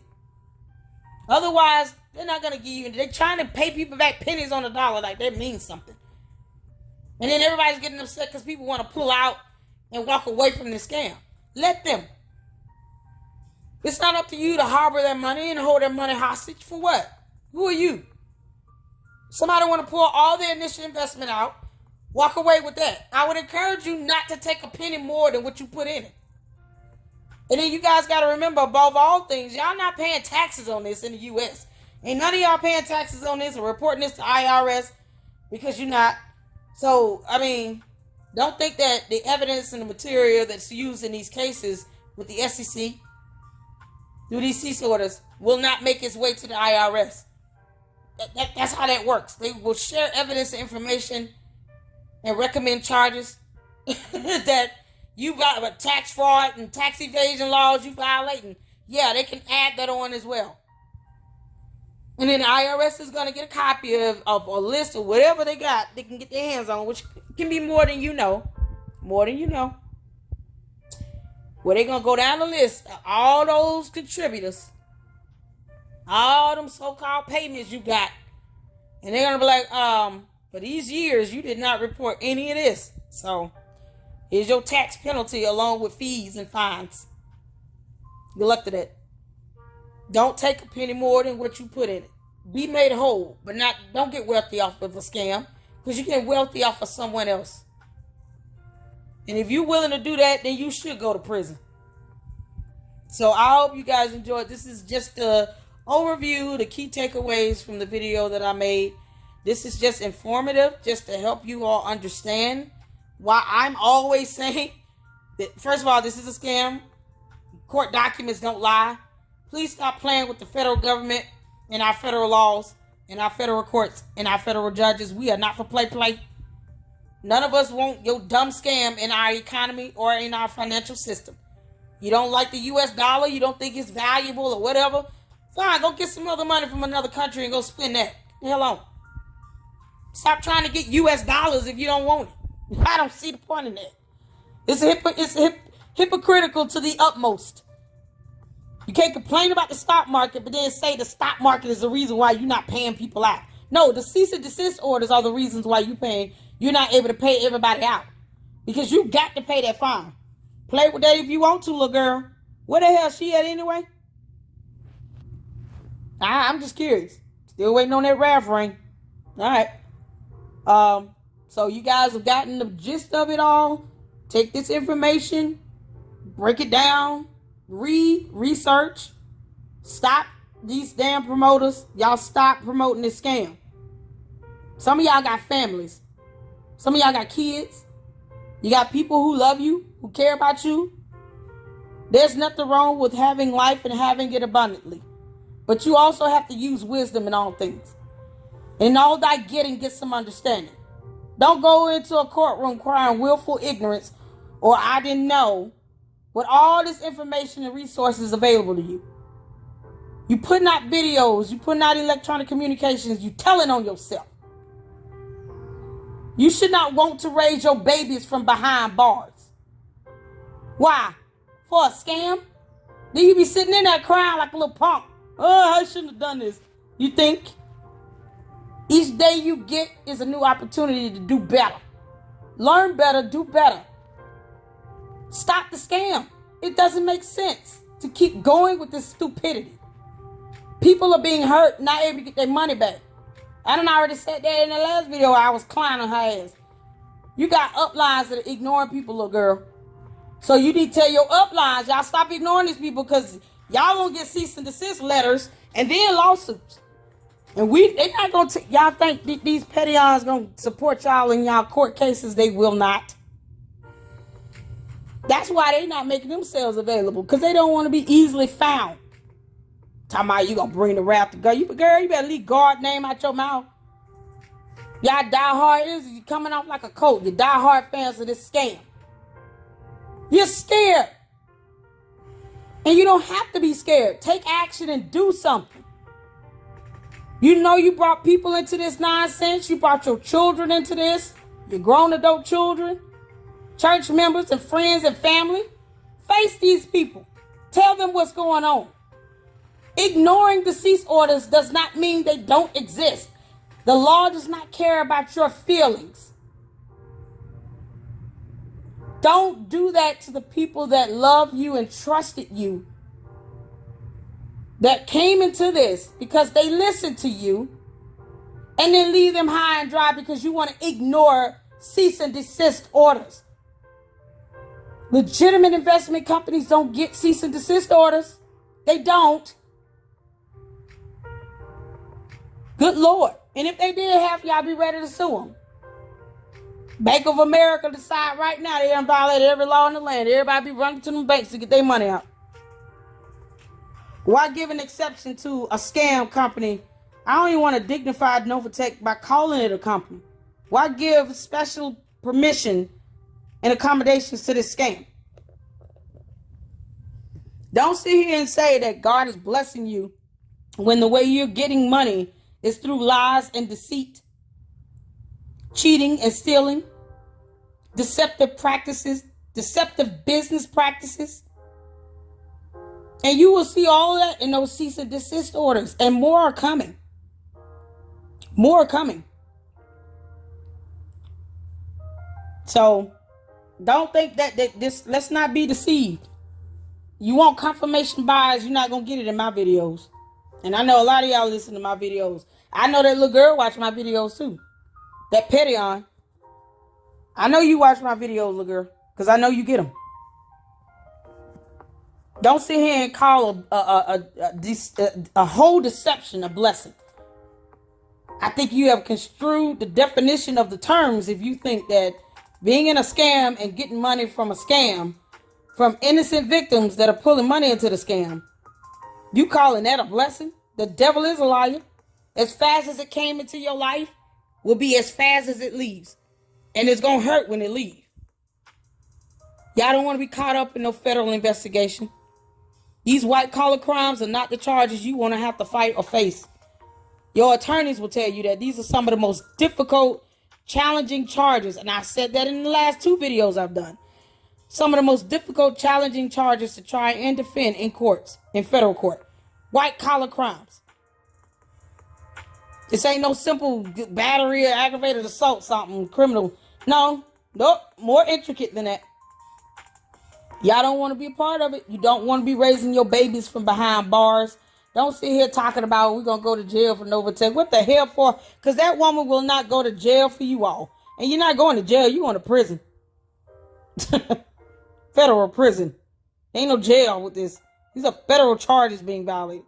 Speaker 1: Otherwise, they're not going to give you. They're trying to pay people back pennies on the dollar like that means something. And then everybody's getting upset because people want to pull out and walk away from the scam. Let them. It's not up to you to harbor their money and hold their money hostage for what? Who are you? Somebody want to pull all their initial investment out, walk away with that. I would encourage you not to take a penny more than what you put in it. And then you guys got to remember, above all things, y'all not paying taxes on this in the U.S. Ain't none of y'all paying taxes on this or reporting this to IRS because you're not. So, don't think that the evidence and the material that's used in these cases with the SEC through these cease orders will not make its way to the IRS. That's how that works. They will share evidence and information and recommend charges that you got tax fraud and tax evasion laws you violating. Yeah, they can add that on as well. And then the IRS is going to get a copy of a list of whatever they got they can get their hands on, which can be more than you know. More than you know. Where they're going to go down the list of all those contributors, all them so-called payments you got. And they're going to be like, for these years, you did not report any of this. So here's your tax penalty along with fees and fines. Good luck to that. Don't take a penny more than what you put in it. Be made whole, but don't get wealthy off of a scam, because you get wealthy off of someone else. And if you're willing to do that, then you should go to prison. So I hope you guys enjoyed. This is just the overview, the key takeaways from the video that I made. This is just informative, just to help you all understand why I'm always saying that, first of all, this is a scam. Court documents don't lie. Please stop playing with the federal government and our federal laws and our federal courts and our federal judges. We are not for play. None of us want your dumb scam in our economy or in our financial system. You don't like the U.S. dollar, you don't think it's valuable or whatever, fine, go get some other money from another country and go spend that. The hell on. Stop trying to get U.S. dollars if you don't want it. I don't see the point in that. It's hypocritical to the utmost. You can't complain about the stock market, but then say the stock market is the reason why you're not paying people out. No, the cease and desist orders are the reasons why you're not able to pay everybody out. Because you got to pay that fine. Play with that if you want to, little girl. Where the hell is she at anyway? I'm just curious. Still waiting on that RAF ring. All right. So you guys have gotten the gist of it all. Take this information, break it down, research. Stop these damn promoters. Y'all stop promoting this scam. Some of y'all got families. Some of y'all got kids. You got people who love you, who care about you. There's nothing wrong with having life and having it abundantly. But you also have to use wisdom in all things. In all thy getting, get some understanding. Don't go into a courtroom crying willful ignorance or I didn't know, with all this information and resources available to you. You putting out videos, you putting out electronic communications, you telling on yourself. You should not want to raise your babies from behind bars. Why? For a scam? Then you be sitting in there crying like a little punk Oh, I shouldn't have done this. You think each day you get is a new opportunity to do better. Learn better, do better. Stop the scam. It doesn't make sense to keep going with this stupidity. People are being hurt, not able to get their money back. I done already said that in the last video. I was clowning her ass. You got uplines that are ignoring people, little girl. So you need to tell your uplines, y'all stop ignoring these people, because y'all gonna get cease and desist letters and then lawsuits. And they not gonna y'all think these pettons gonna support y'all in y'all court cases? They will not. That's why they not making themselves available, because they don't want to be easily found. Talking about you gonna bring the wrath to God. Girl, you better leave God's name out your mouth. Y'all diehard you coming off like a coat. You diehard fans of this scam. You're scared. And you don't have to be scared. Take action and do something. You know you brought people into this nonsense. You brought your children into this. Your grown adult children. Church members and friends and family. Face these people. Tell them what's going on. Ignoring the cease orders does not mean they don't exist. The law does not care about your feelings. Don't do that to the people that love you and trusted you, that came into this because they listened to you, and then leave them high and dry because you want to ignore cease and desist orders. Legitimate investment companies don't get cease and desist orders. They don't. Good Lord. And if they did have, y'all be ready to sue them. Bank of America decide right now they done violated every law in the land. Everybody be running to them banks to get their money out. Why give an exception to a scam company? I don't even want to dignify Novatech by calling it a company. Why give special permission and accommodations to this scam? Don't sit here and say that God is blessing you when the way you're getting money is through lies and deceit, cheating and stealing, deceptive practices, deceptive business practices. And you will see all of that in those cease and desist orders. And more are coming. More are coming. So don't think that this, let's not be deceived. You want confirmation bias, you're not going to get it in my videos. And I know a lot of y'all listen to my videos. I know that little girl watch my videos too. That petty on. I know you watch my videos, little girl, because I know you get them. Don't sit here and call a whole deception a blessing. I think you have construed the definition of the terms if you think that being in a scam and getting money from a scam from innocent victims that are pulling money into the scam, you calling that a blessing? The devil is a liar. As fast as it came into your life will be as fast as it leaves. And it's going to hurt when it leaves. Y'all don't want to be caught up in no federal investigation. These white collar crimes are not the charges you want to have to fight or face. Your attorneys will tell you that these are some of the most difficult, challenging charges. And I said that in the last 2 videos I've done. Some of the most difficult, challenging charges to try and defend in courts, in federal court. White collar crimes. This ain't no simple battery or aggravated assault, something criminal. No, nope, more intricate than that. Y'all don't want to be a part of it. You don't want to be raising your babies from behind bars. Don't sit here talking about we're going to go to jail for Novatech. What the hell for? Because that woman will not go to jail for you all. And you're not going to jail. You're going to prison. Federal prison. Ain't no jail with this. These are federal charges being violated.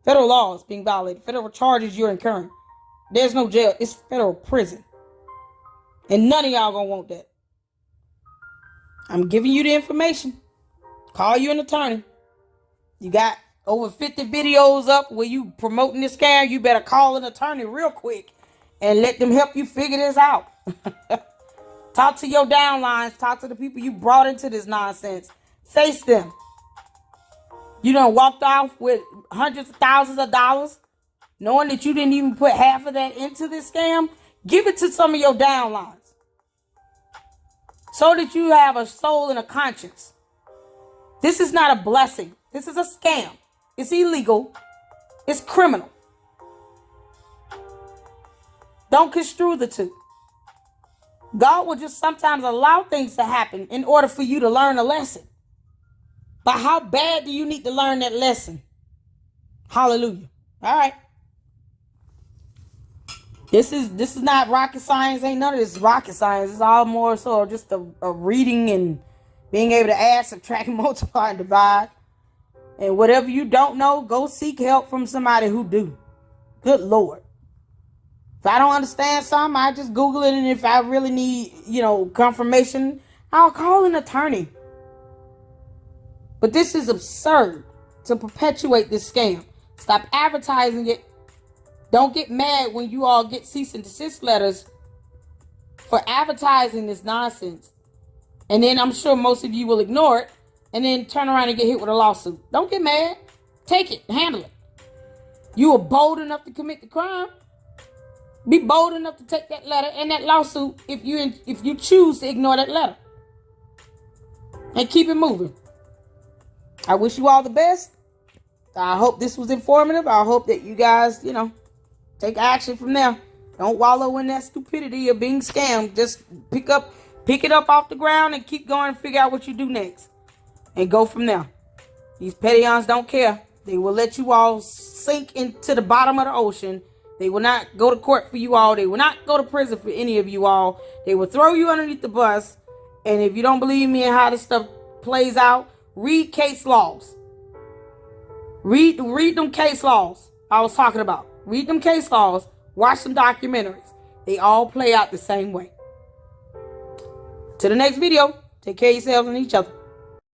Speaker 1: Federal laws being violated. Federal charges you're incurring. There's no jail. It's federal prison. And none of y'all gonna want that. I'm giving you the information. Call you an attorney. You got over 50 videos up where you promoting this scam. You better call an attorney real quick and let them help you figure this out. Talk to your downlines. Talk to the people you brought into this nonsense. Face them. You done walked off with hundreds of thousands of dollars knowing that you didn't even put half of that into this scam. Give it to some of your downlines so that you have a soul and a conscience. This is not a blessing. This is a scam. It's illegal. It's criminal. Don't construe the two. God will just sometimes allow things to happen in order for you to learn a lesson. But how bad do you need to learn that lesson? Hallelujah. All right. This is not rocket science. Ain't none of this rocket science. It's all more so just a reading and being able to add, subtract, multiply, and divide. And whatever you don't know, go seek help from somebody who do. Good Lord. If I don't understand something, I just Google it. And if I really need, confirmation, I'll call an attorney. But this is absurd to perpetuate this scam. Stop advertising it. Don't get mad when you all get cease and desist letters for advertising this nonsense. And then I'm sure most of you will ignore it and then turn around and get hit with a lawsuit. Don't get mad. Take it. Handle it. You were bold enough to commit the crime. Be bold enough to take that letter and that lawsuit if you choose to ignore that letter. And keep it moving. I wish you all the best. I hope this was informative. I hope that you guys, take action from there. Don't wallow in that stupidity of being scammed. Just pick it up off the ground and keep going and figure out what you do next. And go from there. These peons don't care. They will let you all sink into the bottom of the ocean. They will not go to court for you all. They will not go to prison for any of you all. They will throw you underneath the bus. And if you don't believe me and how this stuff plays out, read case laws. Read them case laws I was talking about. Read them case laws. Watch some documentaries. They all play out the same way. To the next video, take care of yourselves and each other.